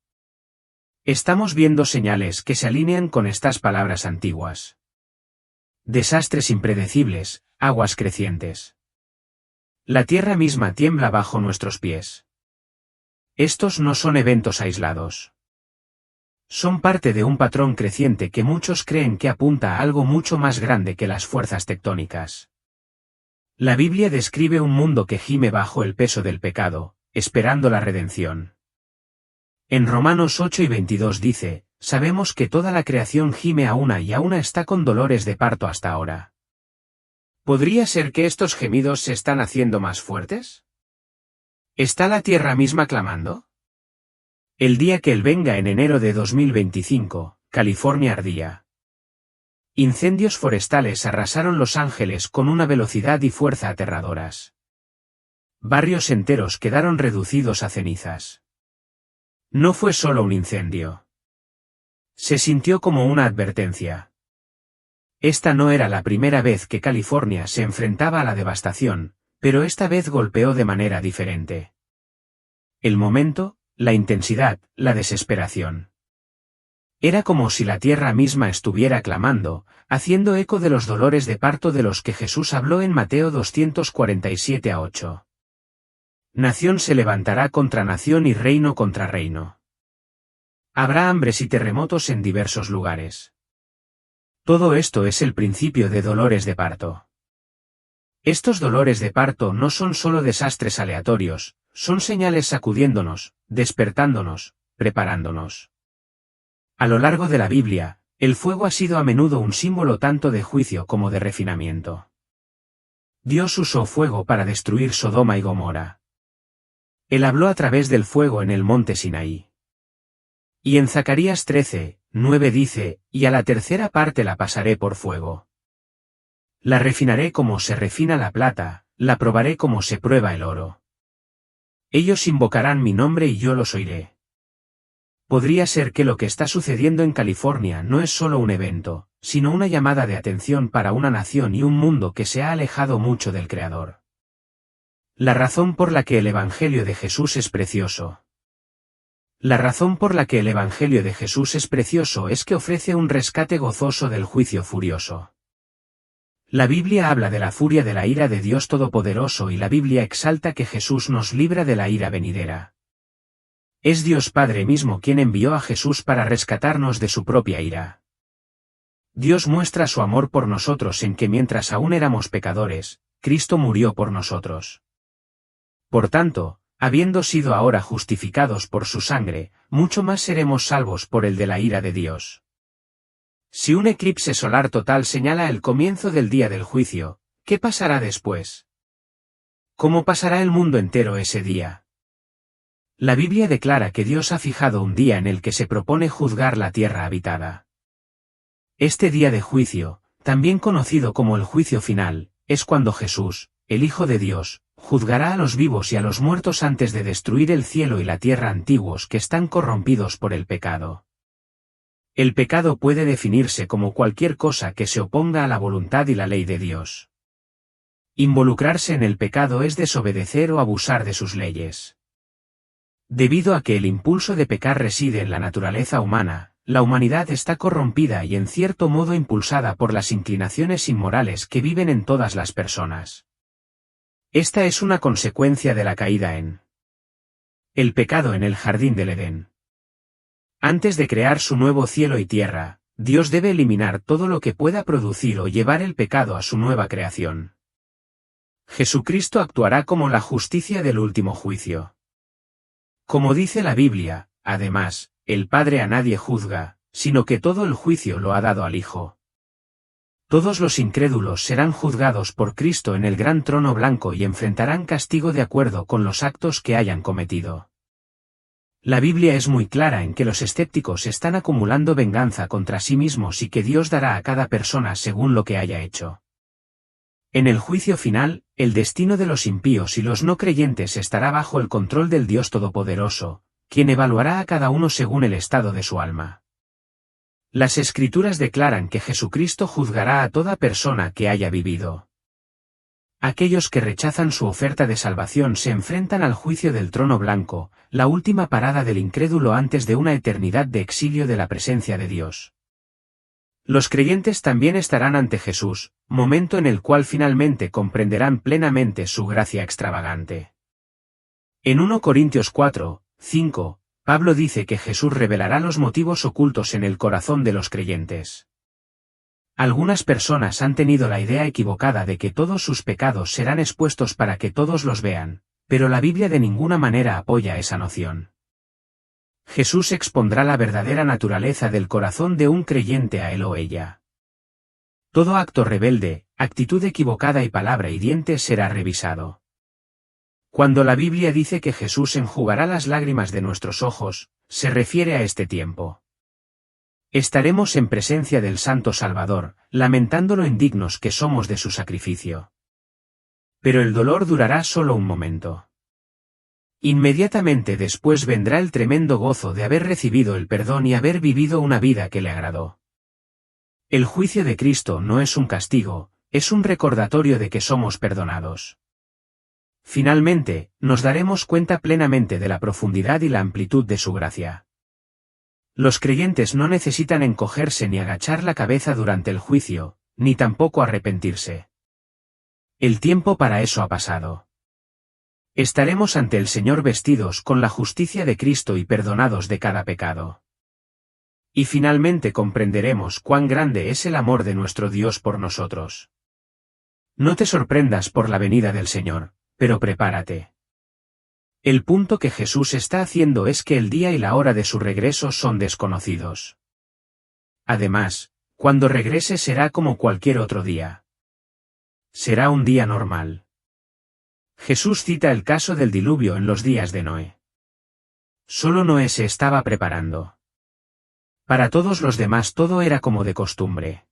Estamos viendo señales que se alinean con estas palabras antiguas. Desastres impredecibles, aguas crecientes. La tierra misma tiembla bajo nuestros pies. Estos no son eventos aislados. Son parte de un patrón creciente que muchos creen que apunta a algo mucho más grande que las fuerzas tectónicas. La Biblia describe un mundo que gime bajo el peso del pecado, esperando la redención. En Romanos 8:22 dice, sabemos que toda la creación gime a una y a una está con dolores de parto hasta ahora. ¿Podría ser que estos gemidos se están haciendo más fuertes? ¿Está la Tierra misma clamando? El día que él venga en enero de 2025, California ardía. Incendios forestales arrasaron Los Ángeles con una velocidad y fuerza aterradoras. Barrios enteros quedaron reducidos a cenizas. No fue solo un incendio. Se sintió como una advertencia. Esta no era la primera vez que California se enfrentaba a la devastación, pero esta vez golpeó de manera diferente. El momento, la intensidad, la desesperación. Era como si la tierra misma estuviera clamando, haciendo eco de los dolores de parto de los que Jesús habló en Mateo 247-8. Nación se levantará contra nación y reino contra reino. Habrá hambres y terremotos en diversos lugares. Todo esto es el principio de dolores de parto. Estos dolores de parto no son solo desastres aleatorios, son señales sacudiéndonos, despertándonos, preparándonos. A lo largo de la Biblia, el fuego ha sido a menudo un símbolo tanto de juicio como de refinamiento. Dios usó fuego para destruir Sodoma y Gomorra. Él habló a través del fuego en el monte Sinaí. Y en Zacarías 13:9 dice, y a la tercera parte la pasaré por fuego. La refinaré como se refina la plata, la probaré como se prueba el oro. Ellos invocarán mi nombre y yo los oiré. Podría ser que lo que está sucediendo en California no es solo un evento, sino una llamada de atención para una nación y un mundo que se ha alejado mucho del Creador. La razón por la que el Evangelio de Jesús es precioso. La razón por la que el Evangelio de Jesús es precioso es que ofrece un rescate gozoso del juicio furioso. La Biblia habla de la furia de la ira de Dios Todopoderoso y la Biblia exalta que Jesús nos libra de la ira venidera. Es Dios Padre mismo quien envió a Jesús para rescatarnos de su propia ira. Dios muestra su amor por nosotros en que mientras aún éramos pecadores, Cristo murió por nosotros. Por tanto, habiendo sido ahora justificados por su sangre, mucho más seremos salvos por el de la ira de Dios. Si un eclipse solar total señala el comienzo del día del juicio, ¿qué pasará después? ¿Cómo pasará el mundo entero ese día? La Biblia declara que Dios ha fijado un día en el que se propone juzgar la tierra habitada. Este día de juicio, también conocido como el juicio final, es cuando Jesús, el Hijo de Dios, juzgará a los vivos y a los muertos antes de destruir el cielo y la tierra antiguos que están corrompidos por el pecado. El pecado puede definirse como cualquier cosa que se oponga a la voluntad y la ley de Dios. Involucrarse en el pecado es desobedecer o abusar de sus leyes. Debido a que el impulso de pecar reside en la naturaleza humana, la humanidad está corrompida y en cierto modo impulsada por las inclinaciones inmorales que viven en todas las personas. Esta es una consecuencia de la caída en el pecado en el jardín del Edén. Antes de crear su nuevo cielo y tierra, Dios debe eliminar todo lo que pueda producir o llevar el pecado a su nueva creación. Jesucristo actuará como la justicia del último juicio. Como dice la Biblia, además, el Padre a nadie juzga, sino que todo el juicio lo ha dado al Hijo. Todos los incrédulos serán juzgados por Cristo en el gran trono blanco y enfrentarán castigo de acuerdo con los actos que hayan cometido. La Biblia es muy clara en que los escépticos están acumulando venganza contra sí mismos y que Dios dará a cada persona según lo que haya hecho. En el juicio final, el destino de los impíos y los no creyentes estará bajo el control del Dios Todopoderoso, quien evaluará a cada uno según el estado de su alma. Las Escrituras declaran que Jesucristo juzgará a toda persona que haya vivido. Aquellos que rechazan su oferta de salvación se enfrentan al juicio del trono blanco, la última parada del incrédulo antes de una eternidad de exilio de la presencia de Dios. Los creyentes también estarán ante Jesús, momento en el cual finalmente comprenderán plenamente su gracia extravagante. En 1 Corintios 4:5, Pablo dice que Jesús revelará los motivos ocultos en el corazón de los creyentes. Algunas personas han tenido la idea equivocada de que todos sus pecados serán expuestos para que todos los vean, pero la Biblia de ninguna manera apoya esa noción. Jesús expondrá la verdadera naturaleza del corazón de un creyente a él o ella. Todo acto rebelde, actitud equivocada y palabra hiriente será revisado. Cuando la Biblia dice que Jesús enjugará las lágrimas de nuestros ojos, se refiere a este tiempo. Estaremos en presencia del Santo Salvador, lamentando lo indignos que somos de su sacrificio. Pero el dolor durará solo un momento. Inmediatamente después vendrá el tremendo gozo de haber recibido el perdón y haber vivido una vida que le agradó. El juicio de Cristo no es un castigo, es un recordatorio de que somos perdonados. Finalmente, nos daremos cuenta plenamente de la profundidad y la amplitud de su gracia. Los creyentes no necesitan encogerse ni agachar la cabeza durante el juicio, ni tampoco arrepentirse. El tiempo para eso ha pasado. Estaremos ante el Señor vestidos con la justicia de Cristo y perdonados de cada pecado. Y finalmente comprenderemos cuán grande es el amor de nuestro Dios por nosotros. No te sorprendas por la venida del Señor, pero prepárate. El punto que Jesús está haciendo es que el día y la hora de su regreso son desconocidos. Además, cuando regrese será como cualquier otro día. Será un día normal. Jesús cita el caso del diluvio en los días de Noé. Solo Noé se estaba preparando. Para todos los demás todo era como de costumbre.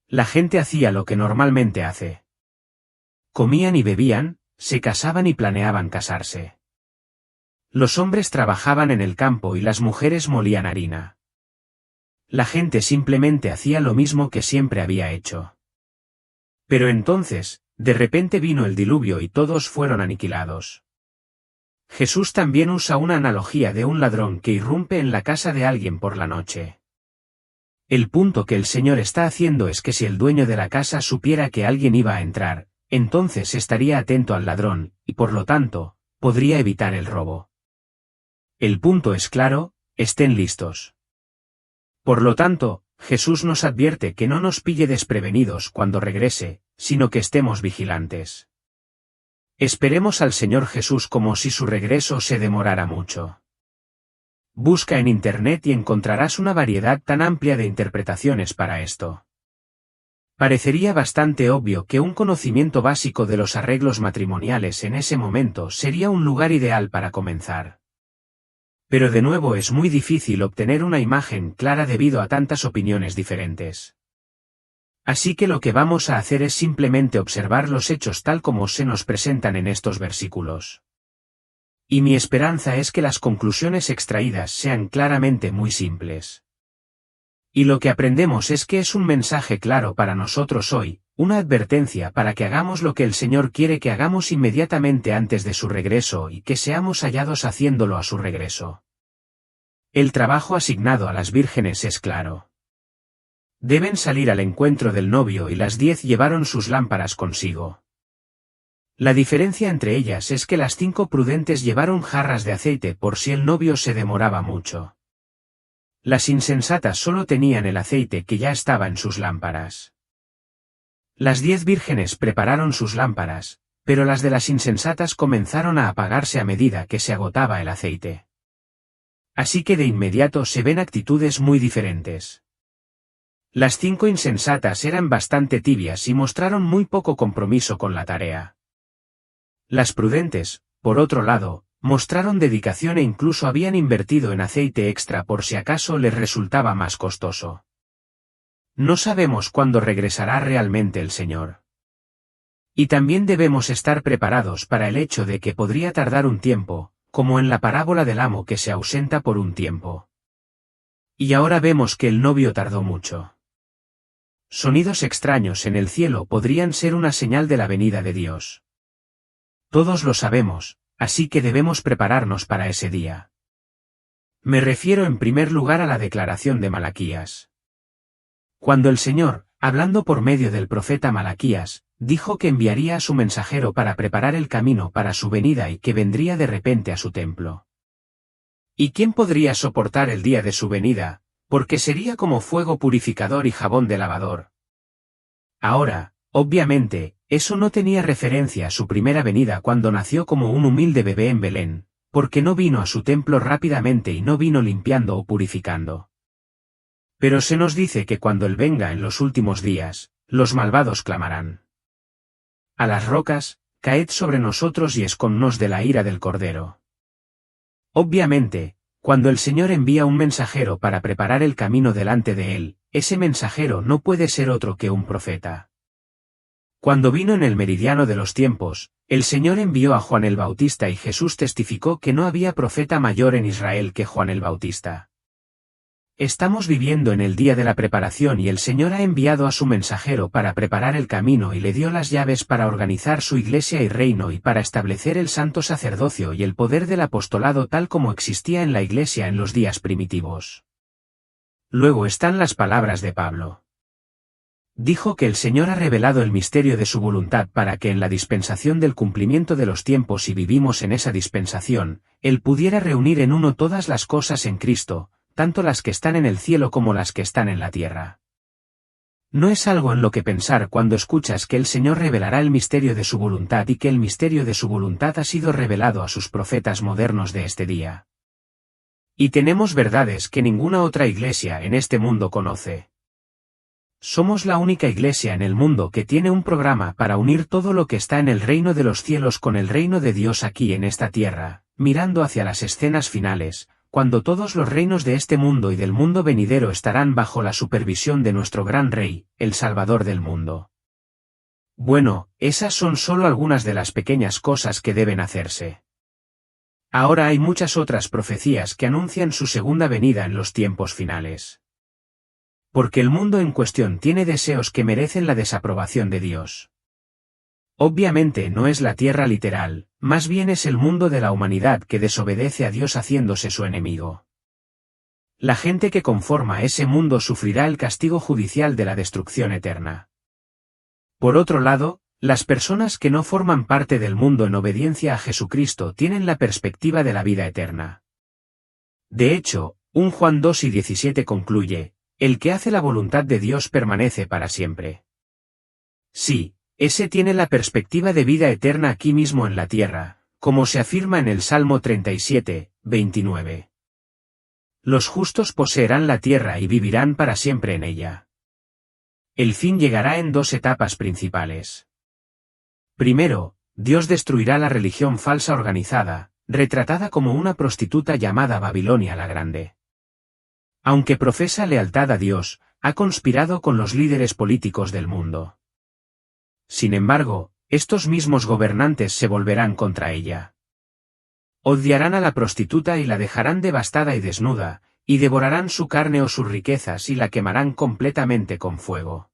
La gente hacía lo que normalmente hace. Comían y bebían, se casaban y planeaban casarse. Los hombres trabajaban en el campo y las mujeres molían harina. La gente simplemente hacía lo mismo que siempre había hecho. Pero entonces, de repente vino el diluvio y todos fueron aniquilados. Jesús también usa una analogía de un ladrón que irrumpe en la casa de alguien por la noche. El punto que el Señor está haciendo es que si el dueño de la casa supiera que alguien iba a entrar, entonces estaría atento al ladrón, y por lo tanto, podría evitar el robo. El punto es claro, estén listos. Por lo tanto, Jesús nos advierte que no nos pille desprevenidos cuando regrese, sino que estemos vigilantes. Esperemos al Señor Jesús como si su regreso se demorara mucho. Busca en Internet y encontrarás una variedad tan amplia de interpretaciones para esto. Parecería bastante obvio que un conocimiento básico de los arreglos matrimoniales en ese momento sería un lugar ideal para comenzar. Pero de nuevo es muy difícil obtener una imagen clara debido a tantas opiniones diferentes. Así que lo que vamos a hacer es simplemente observar los hechos tal como se nos presentan en estos versículos. Y mi esperanza es que las conclusiones extraídas sean claramente muy simples. Y lo que aprendemos es que es un mensaje claro para nosotros hoy, una advertencia para que hagamos lo que el Señor quiere que hagamos inmediatamente antes de su regreso y que seamos hallados haciéndolo a su regreso. El trabajo asignado a las vírgenes es claro. Deben salir al encuentro del novio y las 10 llevaron sus lámparas consigo. La diferencia entre ellas es que las 5 prudentes llevaron jarras de aceite por si el novio se demoraba mucho. Las insensatas solo tenían el aceite que ya estaba en sus lámparas. Las 10 vírgenes prepararon sus lámparas, pero las de las insensatas comenzaron a apagarse a medida que se agotaba el aceite. Así que de inmediato se ven actitudes muy diferentes. Las 5 insensatas eran bastante tibias y mostraron muy poco compromiso con la tarea. Las prudentes, por otro lado, mostraron dedicación e incluso habían invertido en aceite extra por si acaso les resultaba más costoso. No sabemos cuándo regresará realmente el Señor. Y también debemos estar preparados para el hecho de que podría tardar un tiempo, como en la parábola del amo que se ausenta por un tiempo. Y ahora vemos que el novio tardó mucho. Sonidos extraños en el cielo podrían ser una señal de la venida de Dios. Todos lo sabemos, así que debemos prepararnos para ese día. Me refiero en primer lugar a la declaración de Malaquías. Cuando el Señor, hablando por medio del profeta Malaquías, dijo que enviaría a su mensajero para preparar el camino para su venida y que vendría de repente a su templo. ¿Y quién podría soportar el día de su venida? Porque sería como fuego purificador y jabón de lavador. Ahora, obviamente, eso no tenía referencia a su primera venida cuando nació como un humilde bebé en Belén, porque no vino a su templo rápidamente y no vino limpiando o purificando. Pero se nos dice que cuando Él venga en los últimos días, los malvados clamarán. A las rocas, caed sobre nosotros y esconnos de la ira del Cordero. Obviamente, cuando el Señor envía un mensajero para preparar el camino delante de él, ese mensajero no puede ser otro que un profeta. Cuando vino en el meridiano de los tiempos, el Señor envió a Juan el Bautista y Jesús testificó que no había profeta mayor en Israel que Juan el Bautista. Estamos viviendo en el día de la preparación y el Señor ha enviado a su mensajero para preparar el camino y le dio las llaves para organizar su iglesia y reino y para establecer el santo sacerdocio y el poder del apostolado tal como existía en la iglesia en los días primitivos. Luego están las palabras de Pablo. Dijo que el Señor ha revelado el misterio de su voluntad para que en la dispensación del cumplimiento de los tiempos y vivimos en esa dispensación, Él pudiera reunir en uno todas las cosas en Cristo, tanto las que están en el cielo como las que están en la tierra. No es algo en lo que pensar cuando escuchas que el Señor revelará el misterio de su voluntad y que el misterio de su voluntad ha sido revelado a sus profetas modernos de este día. Y tenemos verdades que ninguna otra iglesia en este mundo conoce. Somos la única iglesia en el mundo que tiene un programa para unir todo lo que está en el reino de los cielos con el reino de Dios aquí en esta tierra, mirando hacia las escenas finales, cuando todos los reinos de este mundo y del mundo venidero estarán bajo la supervisión de nuestro gran Rey, el Salvador del mundo. Bueno, esas son solo algunas de las pequeñas cosas que deben hacerse. Ahora hay muchas otras profecías que anuncian su segunda venida en los tiempos finales. Porque el mundo en cuestión tiene deseos que merecen la desaprobación de Dios. Obviamente no es la tierra literal, más bien es el mundo de la humanidad que desobedece a Dios haciéndose su enemigo. La gente que conforma ese mundo sufrirá el castigo judicial de la destrucción eterna. Por otro lado, las personas que no forman parte del mundo en obediencia a Jesucristo tienen la perspectiva de la vida eterna. De hecho, 1 Juan 2:17 concluye, el que hace la voluntad de Dios permanece para siempre. Sí, ese tiene la perspectiva de vida eterna aquí mismo en la tierra, como se afirma en el Salmo 37:29. Los justos poseerán la tierra y vivirán para siempre en ella. El fin llegará en dos etapas principales. Primero, Dios destruirá la religión falsa organizada, retratada como una prostituta llamada Babilonia la Grande. Aunque profesa lealtad a Dios, ha conspirado con los líderes políticos del mundo. Sin embargo, estos mismos gobernantes se volverán contra ella. Odiarán a la prostituta y la dejarán devastada y desnuda, y devorarán su carne o sus riquezas y la quemarán completamente con fuego.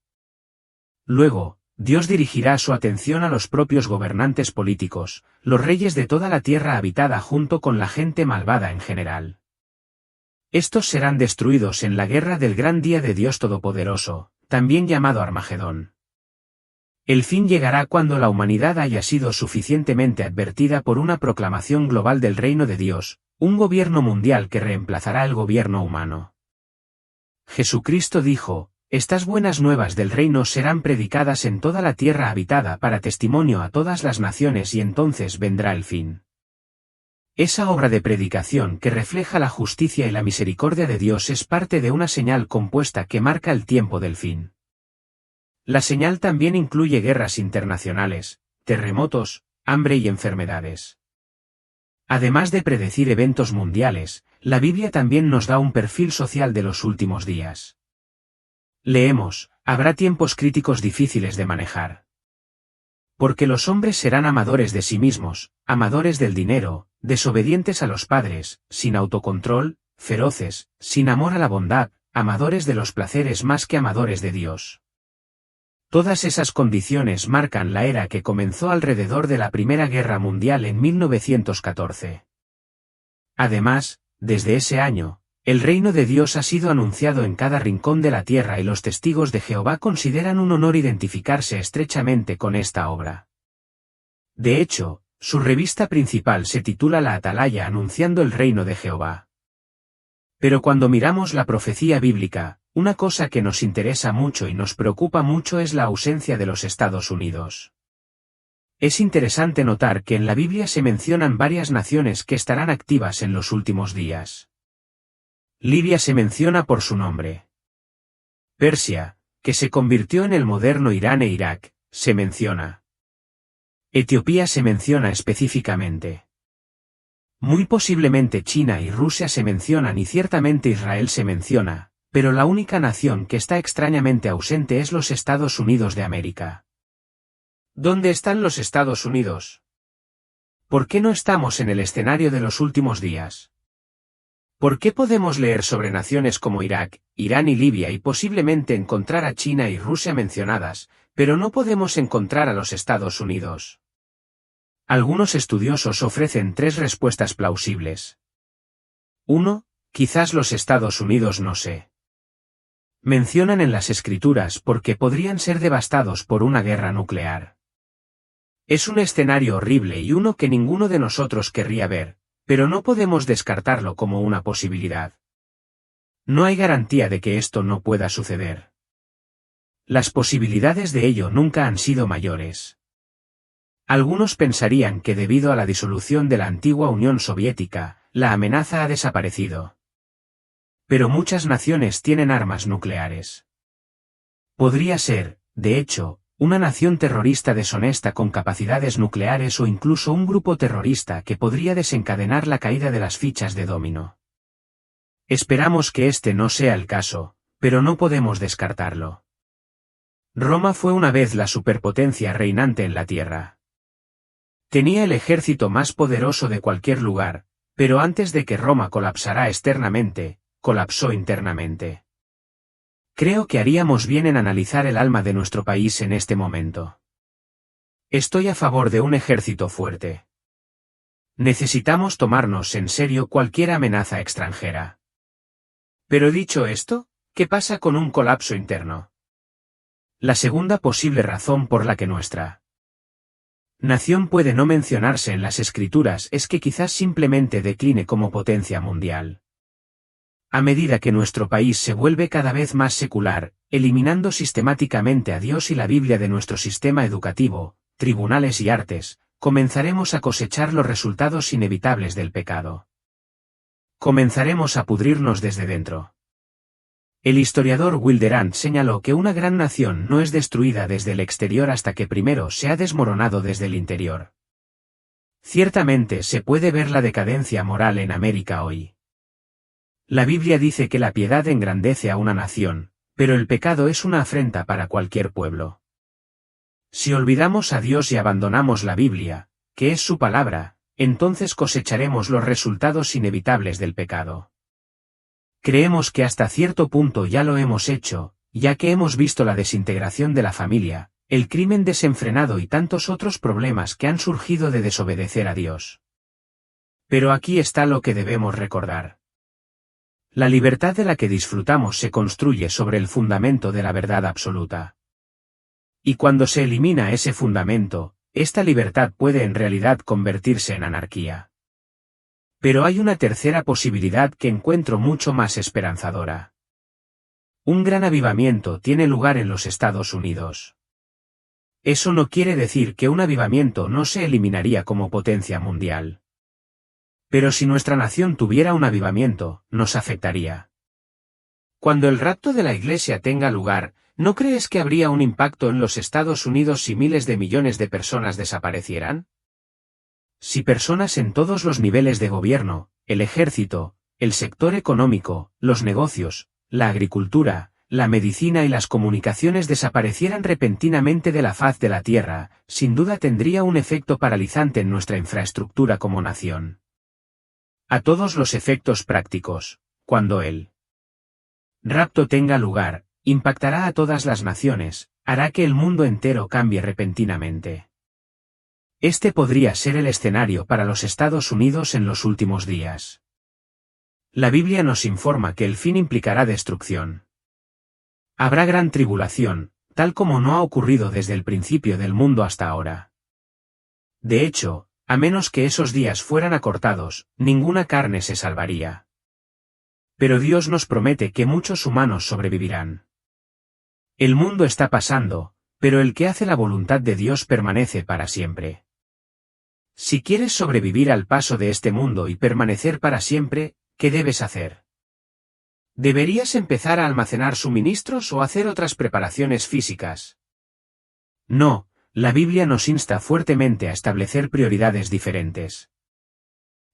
Luego, Dios dirigirá su atención a los propios gobernantes políticos, los reyes de toda la tierra habitada junto con la gente malvada en general. Estos serán destruidos en la guerra del gran día de Dios Todopoderoso, también llamado Armagedón. El fin llegará cuando la humanidad haya sido suficientemente advertida por una proclamación global del reino de Dios, un gobierno mundial que reemplazará el gobierno humano. Jesucristo dijo, estas buenas nuevas del reino serán predicadas en toda la tierra habitada para testimonio a todas las naciones y entonces vendrá el fin. Esa obra de predicación que refleja la justicia y la misericordia de Dios es parte de una señal compuesta que marca el tiempo del fin. La señal también incluye guerras internacionales, terremotos, hambre y enfermedades. Además de predecir eventos mundiales, la Biblia también nos da un perfil social de los últimos días. Leemos, habrá tiempos críticos difíciles de manejar. Porque los hombres serán amadores de sí mismos, amadores del dinero, desobedientes a los padres, sin autocontrol, feroces, sin amor a la bondad, amadores de los placeres más que amadores de Dios. Todas esas condiciones marcan la era que comenzó alrededor de la Primera Guerra Mundial en 1914. Además, desde ese año, el reino de Dios ha sido anunciado en cada rincón de la tierra y los testigos de Jehová consideran un honor identificarse estrechamente con esta obra. De hecho, su revista principal se titula La Atalaya anunciando el reino de Jehová. Pero cuando miramos la profecía bíblica, una cosa que nos interesa mucho y nos preocupa mucho es la ausencia de los Estados Unidos. Es interesante notar que en la Biblia se mencionan varias naciones que estarán activas en los últimos días. Libia se menciona por su nombre. Persia, que se convirtió en el moderno Irán e Irak, se menciona. Etiopía se menciona específicamente. Muy posiblemente China y Rusia se mencionan y ciertamente Israel se menciona, pero la única nación que está extrañamente ausente es los Estados Unidos de América. ¿Dónde están los Estados Unidos? ¿Por qué no estamos en el escenario de los últimos días? ¿Por qué podemos leer sobre naciones como Irak, Irán y Libia y posiblemente encontrar a China y Rusia mencionadas, pero no podemos encontrar a los Estados Unidos? Algunos estudiosos ofrecen tres respuestas plausibles. 1. Quizás los Estados Unidos no se mencionan en las escrituras porque podrían ser devastados por una guerra nuclear. Es un escenario horrible y uno que ninguno de nosotros querría ver, pero no podemos descartarlo como una posibilidad. No hay garantía de que esto no pueda suceder. Las posibilidades de ello nunca han sido mayores. Algunos pensarían que debido a la disolución de la antigua Unión Soviética, la amenaza ha desaparecido. Pero muchas naciones tienen armas nucleares. Podría ser, de hecho, una nación terrorista deshonesta con capacidades nucleares o incluso un grupo terrorista que podría desencadenar la caída de las fichas de dominó. Esperamos que este no sea el caso, pero no podemos descartarlo. Roma fue una vez la superpotencia reinante en la Tierra. Tenía el ejército más poderoso de cualquier lugar, pero antes de que Roma colapsara externamente, colapsó internamente. Creo que haríamos bien en analizar el alma de nuestro país en este momento. Estoy a favor de un ejército fuerte. Necesitamos tomarnos en serio cualquier amenaza extranjera. Pero dicho esto, ¿qué pasa con un colapso interno? La segunda posible razón por la que nuestra nación puede no mencionarse en las escrituras es que quizás simplemente decline como potencia mundial. A medida que nuestro país se vuelve cada vez más secular, eliminando sistemáticamente a Dios y la Biblia de nuestro sistema educativo, tribunales y artes, comenzaremos a cosechar los resultados inevitables del pecado. Comenzaremos a pudrirnos desde dentro. El historiador Will Durant señaló que una gran nación no es destruida desde el exterior hasta que primero se ha desmoronado desde el interior. Ciertamente se puede ver la decadencia moral en América hoy. La Biblia dice que la piedad engrandece a una nación, pero el pecado es una afrenta para cualquier pueblo. Si olvidamos a Dios y abandonamos la Biblia, que es su palabra, entonces cosecharemos los resultados inevitables del pecado. Creemos que hasta cierto punto ya lo hemos hecho, ya que hemos visto la desintegración de la familia, el crimen desenfrenado y tantos otros problemas que han surgido de desobedecer a Dios. Pero aquí está lo que debemos recordar. La libertad de la que disfrutamos se construye sobre el fundamento de la verdad absoluta. Y cuando se elimina ese fundamento, esta libertad puede en realidad convertirse en anarquía. Pero hay una tercera posibilidad que encuentro mucho más esperanzadora. Un gran avivamiento tiene lugar en los Estados Unidos. Eso no quiere decir que un avivamiento no se eliminaría como potencia mundial. Pero si nuestra nación tuviera un avivamiento, nos afectaría. Cuando el rapto de la Iglesia tenga lugar, ¿no crees que habría un impacto en los Estados Unidos si miles de millones de personas desaparecieran? Si personas en todos los niveles de gobierno, el ejército, el sector económico, los negocios, la agricultura, la medicina y las comunicaciones desaparecieran repentinamente de la faz de la tierra, sin duda tendría un efecto paralizante en nuestra infraestructura como nación. A todos los efectos prácticos, cuando el rapto tenga lugar, impactará a todas las naciones, hará que el mundo entero cambie repentinamente. Este podría ser el escenario para los Estados Unidos en los últimos días. La Biblia nos informa que el fin implicará destrucción. Habrá gran tribulación, tal como no ha ocurrido desde el principio del mundo hasta ahora. De hecho, a menos que esos días fueran acortados, ninguna carne se salvaría. Pero Dios nos promete que muchos humanos sobrevivirán. El mundo está pasando, pero el que hace la voluntad de Dios permanece para siempre. Si quieres sobrevivir al paso de este mundo y permanecer para siempre, ¿qué debes hacer? ¿Deberías empezar a almacenar suministros o hacer otras preparaciones físicas? No, la Biblia nos insta fuertemente a establecer prioridades diferentes.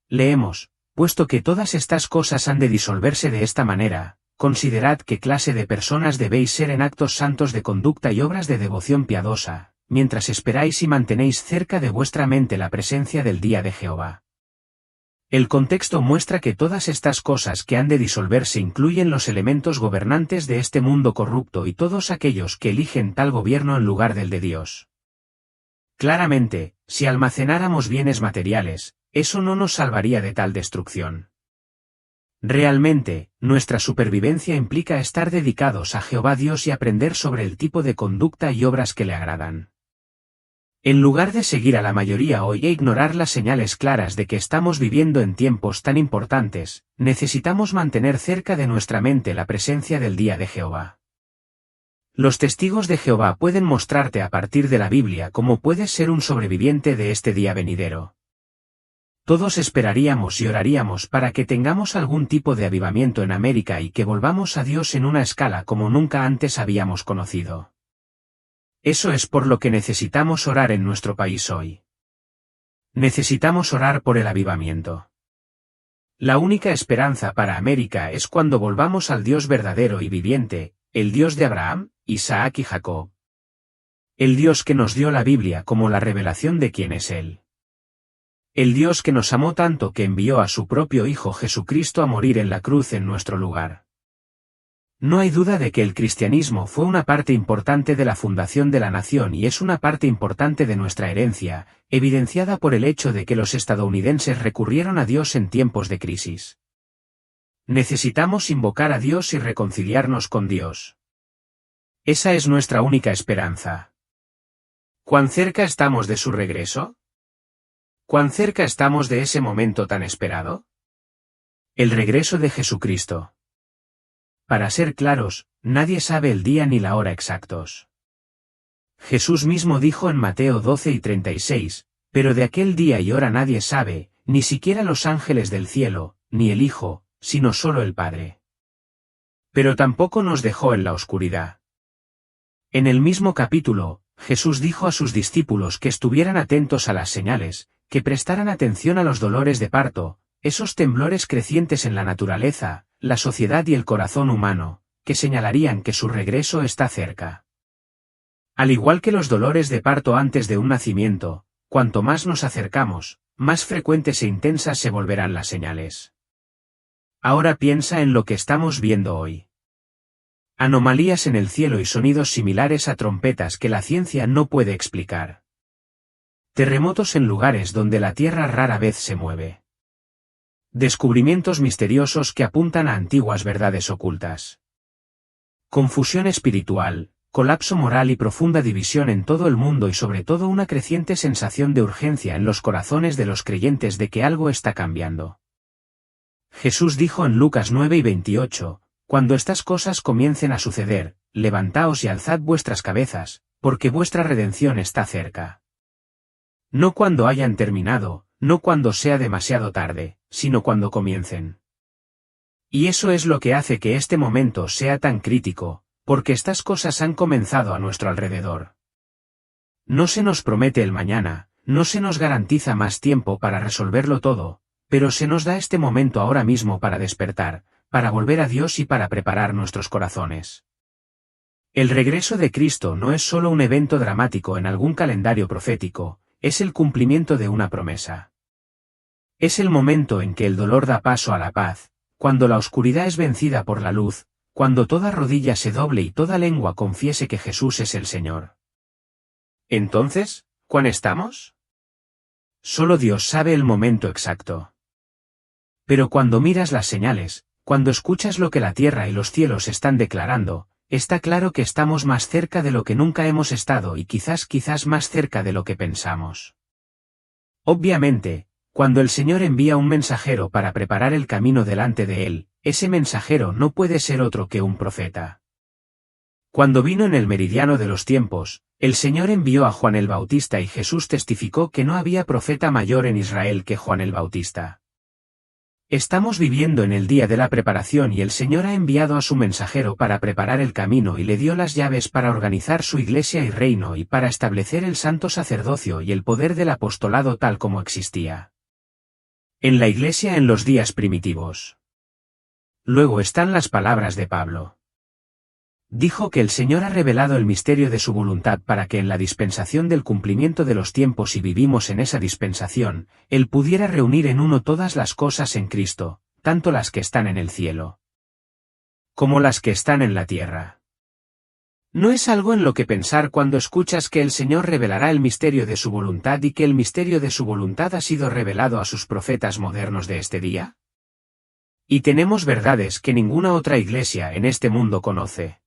Leemos, puesto que todas estas cosas han de disolverse de esta manera, considerad qué clase de personas debéis ser en actos santos de conducta y obras de devoción piadosa, mientras esperáis y mantenéis cerca de vuestra mente la presencia del día de Jehová. El contexto muestra que todas estas cosas que han de disolverse incluyen los elementos gobernantes de este mundo corrupto y todos aquellos que eligen tal gobierno en lugar del de Dios. Claramente, si almacenáramos bienes materiales, eso no nos salvaría de tal destrucción. Realmente, nuestra supervivencia implica estar dedicados a Jehová Dios y aprender sobre el tipo de conducta y obras que le agradan. En lugar de seguir a la mayoría hoy e ignorar las señales claras de que estamos viviendo en tiempos tan importantes, necesitamos mantener cerca de nuestra mente la presencia del día de Jehová. Los testigos de Jehová pueden mostrarte a partir de la Biblia cómo puedes ser un sobreviviente de este día venidero. Todos esperaríamos y oraríamos para que tengamos algún tipo de avivamiento en América y que volvamos a Dios en una escala como nunca antes habíamos conocido. Eso es por lo que necesitamos orar en nuestro país hoy. Necesitamos orar por el avivamiento. La única esperanza para América es cuando volvamos al Dios verdadero y viviente, el Dios de Abraham, Isaac y Jacob. El Dios que nos dio la Biblia como la revelación de quién es Él. El Dios que nos amó tanto que envió a su propio Hijo Jesucristo a morir en la cruz en nuestro lugar. No hay duda de que el cristianismo fue una parte importante de la fundación de la nación y es una parte importante de nuestra herencia, evidenciada por el hecho de que los estadounidenses recurrieron a Dios en tiempos de crisis. Necesitamos invocar a Dios y reconciliarnos con Dios. Esa es nuestra única esperanza. ¿Cuán cerca estamos de su regreso? ¿Cuán cerca estamos de ese momento tan esperado? El regreso de Jesucristo. Para ser claros, nadie sabe el día ni la hora exactos. Jesús mismo dijo en Mateo 12:36, pero de aquel día y hora nadie sabe, ni siquiera los ángeles del cielo, ni el Hijo, sino solo el Padre. Pero tampoco nos dejó en la oscuridad. En el mismo capítulo, Jesús dijo a sus discípulos que estuvieran atentos a las señales, que prestaran atención a los dolores de parto, esos temblores crecientes en la naturaleza, la sociedad y el corazón humano, que señalarían que su regreso está cerca. Al igual que los dolores de parto antes de un nacimiento, cuanto más nos acercamos, más frecuentes e intensas se volverán las señales. Ahora piensa en lo que estamos viendo hoy. Anomalías en el cielo y sonidos similares a trompetas que la ciencia no puede explicar. Terremotos en lugares donde la Tierra rara vez se mueve. Descubrimientos misteriosos que apuntan a antiguas verdades ocultas. Confusión espiritual, colapso moral y profunda división en todo el mundo y sobre todo una creciente sensación de urgencia en los corazones de los creyentes de que algo está cambiando. Jesús dijo en Lucas 9:28, cuando estas cosas comiencen a suceder, levantaos y alzad vuestras cabezas, porque vuestra redención está cerca. No cuando hayan terminado, no cuando sea demasiado tarde, sino cuando comiencen. Y eso es lo que hace que este momento sea tan crítico, porque estas cosas han comenzado a nuestro alrededor. No se nos promete el mañana, no se nos garantiza más tiempo para resolverlo todo, pero se nos da este momento ahora mismo para despertar, para volver a Dios y para preparar nuestros corazones. El regreso de Cristo no es solo un evento dramático en algún calendario profético, es el cumplimiento de una promesa. Es el momento en que el dolor da paso a la paz, cuando la oscuridad es vencida por la luz, cuando toda rodilla se doble y toda lengua confiese que Jesús es el Señor. Entonces, ¿cuándo estamos? Solo Dios sabe el momento exacto. Pero cuando miras las señales, cuando escuchas lo que la tierra y los cielos están declarando, está claro que estamos más cerca de lo que nunca hemos estado y quizás más cerca de lo que pensamos. Obviamente, cuando el Señor envía un mensajero para preparar el camino delante de él, ese mensajero no puede ser otro que un profeta. Cuando vino en el meridiano de los tiempos, el Señor envió a Juan el Bautista y Jesús testificó que no había profeta mayor en Israel que Juan el Bautista. Estamos viviendo en el día de la preparación y el Señor ha enviado a su mensajero para preparar el camino y le dio las llaves para organizar su iglesia y reino y para establecer el santo sacerdocio y el poder del apostolado tal como existía en la iglesia en los días primitivos. Luego están las palabras de Pablo. Dijo que el Señor ha revelado el misterio de su voluntad para que en la dispensación del cumplimiento de los tiempos y vivimos en esa dispensación, Él pudiera reunir en uno todas las cosas en Cristo, tanto las que están en el cielo como las que están en la tierra. ¿No es algo en lo que pensar cuando escuchas que el Señor revelará el misterio de su voluntad y que el misterio de su voluntad ha sido revelado a sus profetas modernos de este día? Y tenemos verdades que ninguna otra iglesia en este mundo conoce.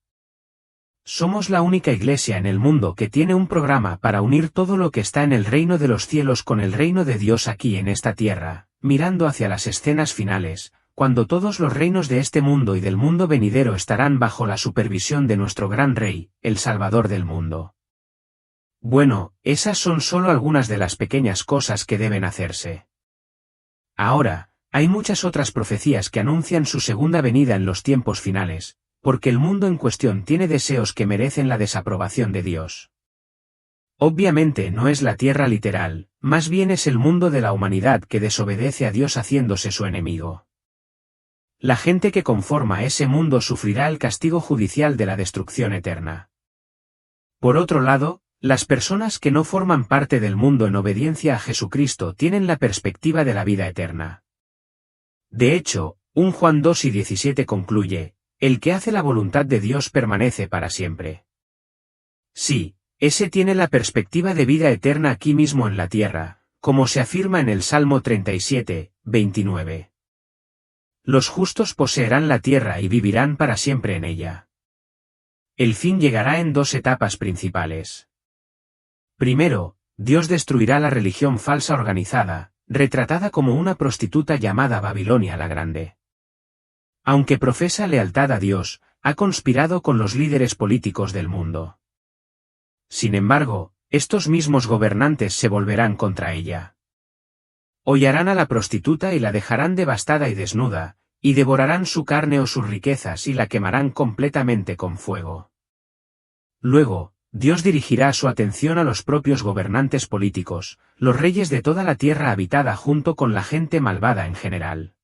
Somos la única iglesia en el mundo que tiene un programa para unir todo lo que está en el reino de los cielos con el reino de Dios aquí en esta tierra, mirando hacia las escenas finales, cuando todos los reinos de este mundo y del mundo venidero estarán bajo la supervisión de nuestro gran Rey, el Salvador del mundo. Bueno, esas son solo algunas de las pequeñas cosas que deben hacerse. Ahora, hay muchas otras profecías que anuncian su segunda venida en los tiempos finales, porque el mundo en cuestión tiene deseos que merecen la desaprobación de Dios. Obviamente no es la tierra literal, más bien es el mundo de la humanidad que desobedece a Dios haciéndose su enemigo. La gente que conforma ese mundo sufrirá el castigo judicial de la destrucción eterna. Por otro lado, las personas que no forman parte del mundo en obediencia a Jesucristo tienen la perspectiva de la vida eterna. De hecho, 1 Juan 2:17 concluye, el que hace la voluntad de Dios permanece para siempre. Sí, ese tiene la perspectiva de vida eterna aquí mismo en la tierra, como se afirma en el Salmo 37:29. Los justos poseerán la tierra y vivirán para siempre en ella. El fin llegará en dos etapas principales. Primero, Dios destruirá la religión falsa organizada, retratada como una prostituta llamada Babilonia la Grande. Aunque profesa lealtad a Dios, ha conspirado con los líderes políticos del mundo. Sin embargo, estos mismos gobernantes se volverán contra ella. Hollarán a la prostituta y la dejarán devastada y desnuda, y devorarán su carne o sus riquezas y la quemarán completamente con fuego. Luego, Dios dirigirá su atención a los propios gobernantes políticos, los reyes de toda la tierra habitada junto con la gente malvada en general.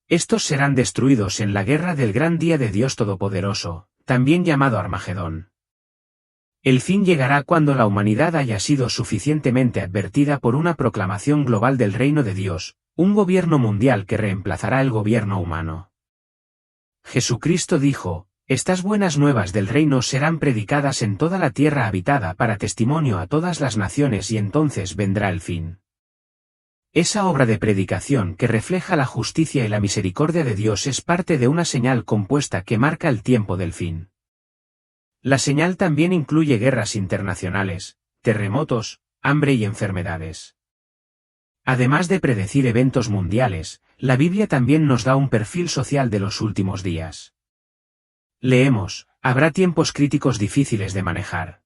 Estos serán destruidos en la guerra del gran día de Dios Todopoderoso, también llamado Armagedón. El fin llegará cuando la humanidad haya sido suficientemente advertida por una proclamación global del reino de Dios, un gobierno mundial que reemplazará el gobierno humano. Jesucristo dijo, estas buenas nuevas del reino serán predicadas en toda la tierra habitada para testimonio a todas las naciones y entonces vendrá el fin. Esa obra de predicación que refleja la justicia y la misericordia de Dios es parte de una señal compuesta que marca el tiempo del fin. La señal también incluye guerras internacionales, terremotos, hambre y enfermedades. Además de predecir eventos mundiales, la Biblia también nos da un perfil social de los últimos días. Leemos, habrá tiempos críticos difíciles de manejar.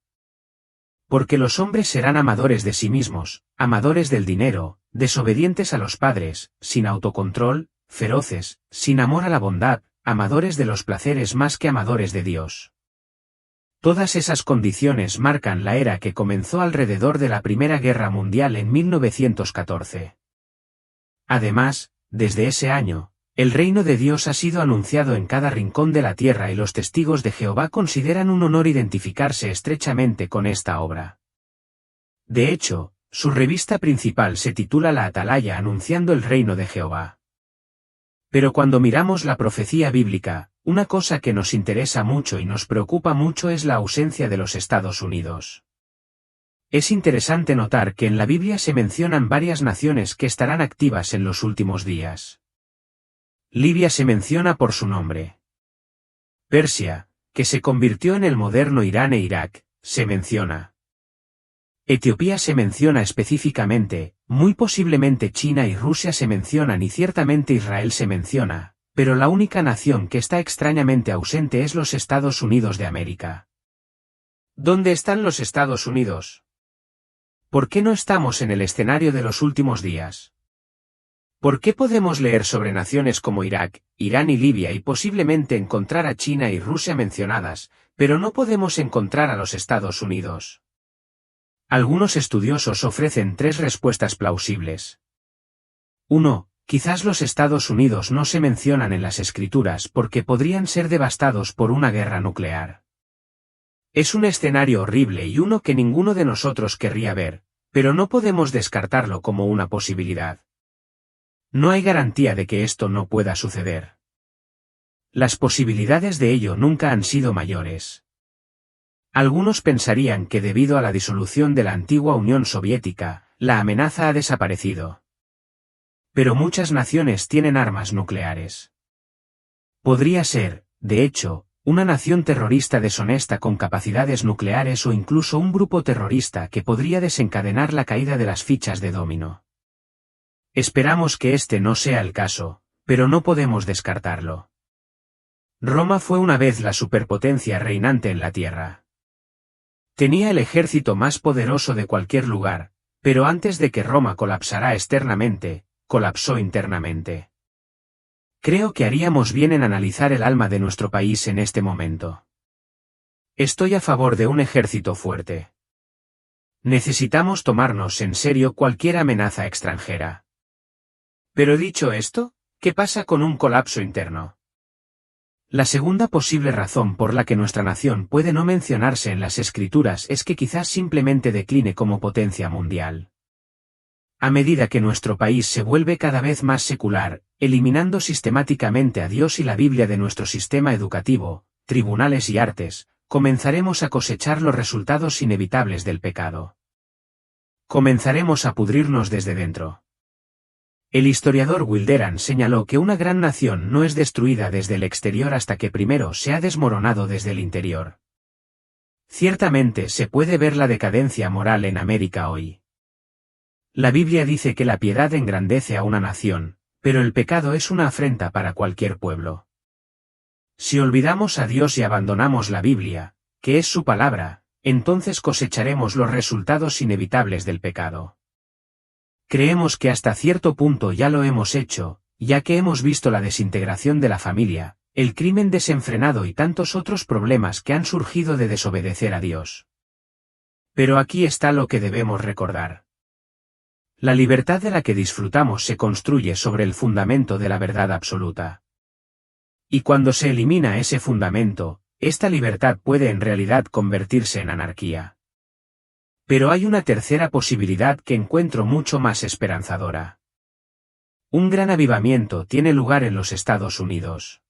Porque los hombres serán amadores de sí mismos, amadores del dinero, desobedientes a los padres, sin autocontrol, feroces, sin amor a la bondad, amadores de los placeres más que amadores de Dios. Todas esas condiciones marcan la era que comenzó alrededor de la Primera Guerra Mundial en 1914. Además, desde ese año, el reino de Dios ha sido anunciado en cada rincón de la tierra y los testigos de Jehová consideran un honor identificarse estrechamente con esta obra. De hecho, su revista principal se titula La Atalaya anunciando el reino de Jehová. Pero cuando miramos la profecía bíblica, una cosa que nos interesa mucho y nos preocupa mucho es la ausencia de los Estados Unidos. Es interesante notar que en la Biblia se mencionan varias naciones que estarán activas en los últimos días. Libia se menciona por su nombre. Persia, que se convirtió en el moderno Irán e Irak, se menciona. Etiopía se menciona específicamente, muy posiblemente China y Rusia se mencionan y ciertamente Israel se menciona, pero la única nación que está extrañamente ausente es los Estados Unidos de América. ¿Dónde están los Estados Unidos? ¿Por qué no estamos en el escenario de los últimos días? ¿Por qué podemos leer sobre naciones como Irak, Irán y Libia y posiblemente encontrar a China y Rusia mencionadas, pero no podemos encontrar a los Estados Unidos? Algunos estudiosos ofrecen 3 respuestas plausibles. 1. Quizás los Estados Unidos no se mencionan en las escrituras porque podrían ser devastados por una guerra nuclear. Es un escenario horrible y uno que ninguno de nosotros querría ver, pero no podemos descartarlo como una posibilidad. No hay garantía de que esto no pueda suceder. Las posibilidades de ello nunca han sido mayores. Algunos pensarían que debido a la disolución de la antigua Unión Soviética, la amenaza ha desaparecido. Pero muchas naciones tienen armas nucleares. Podría ser, de hecho, una nación terrorista deshonesta con capacidades nucleares o incluso un grupo terrorista que podría desencadenar la caída de las fichas de dominó. Esperamos que este no sea el caso, pero no podemos descartarlo. Roma fue una vez la superpotencia reinante en la Tierra. Tenía el ejército más poderoso de cualquier lugar, pero antes de que Roma colapsara externamente, colapsó internamente. Creo que haríamos bien en analizar el alma de nuestro país en este momento. Estoy a favor de un ejército fuerte. Necesitamos tomarnos en serio cualquier amenaza extranjera. Pero dicho esto, ¿qué pasa con un colapso interno? La segunda posible razón por la que nuestra nación puede no mencionarse en las escrituras es que quizás simplemente decline como potencia mundial. A medida que nuestro país se vuelve cada vez más secular, eliminando sistemáticamente a Dios y la Biblia de nuestro sistema educativo, tribunales y artes, comenzaremos a cosechar los resultados inevitables del pecado. Comenzaremos a pudrirnos desde dentro. El historiador Wilderan señaló que una gran nación no es destruida desde el exterior hasta que primero se ha desmoronado desde el interior. Ciertamente se puede ver la decadencia moral en América hoy. La Biblia dice que la piedad engrandece a una nación, pero el pecado es una afrenta para cualquier pueblo. Si olvidamos a Dios y abandonamos la Biblia, que es su palabra, entonces cosecharemos los resultados inevitables del pecado. Creemos que hasta cierto punto ya lo hemos hecho, ya que hemos visto la desintegración de la familia, el crimen desenfrenado y tantos otros problemas que han surgido de desobedecer a Dios. Pero aquí está lo que debemos recordar. La libertad de la que disfrutamos se construye sobre el fundamento de la verdad absoluta. Y cuando se elimina ese fundamento, esta libertad puede en realidad convertirse en anarquía. Pero hay una tercera posibilidad que encuentro mucho más esperanzadora. Un gran avivamiento tiene lugar en los Estados Unidos.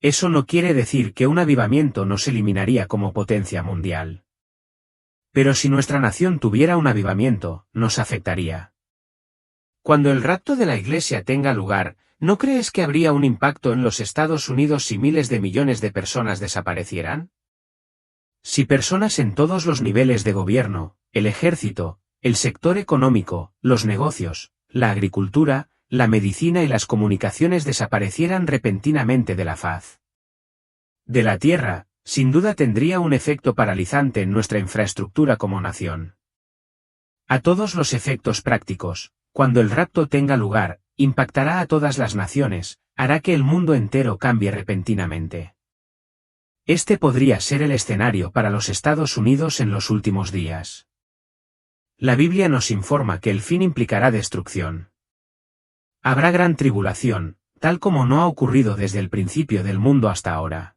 Eso no quiere decir que un avivamiento nos eliminaría como potencia mundial. Pero si nuestra nación tuviera un avivamiento, nos afectaría. Cuando el rapto de la Iglesia tenga lugar, ¿no crees que habría un impacto en los Estados Unidos si miles de millones de personas desaparecieran? Si personas en todos los niveles de gobierno, el ejército, el sector económico, los negocios, la agricultura, la medicina y las comunicaciones desaparecieran repentinamente de la faz de la tierra, sin duda tendría un efecto paralizante en nuestra infraestructura como nación. A todos los efectos prácticos, cuando el rapto tenga lugar, impactará a todas las naciones, hará que el mundo entero cambie repentinamente. Este podría ser el escenario para los Estados Unidos en los últimos días. La Biblia nos informa que el fin implicará destrucción. Habrá gran tribulación, tal como no ha ocurrido desde el principio del mundo hasta ahora.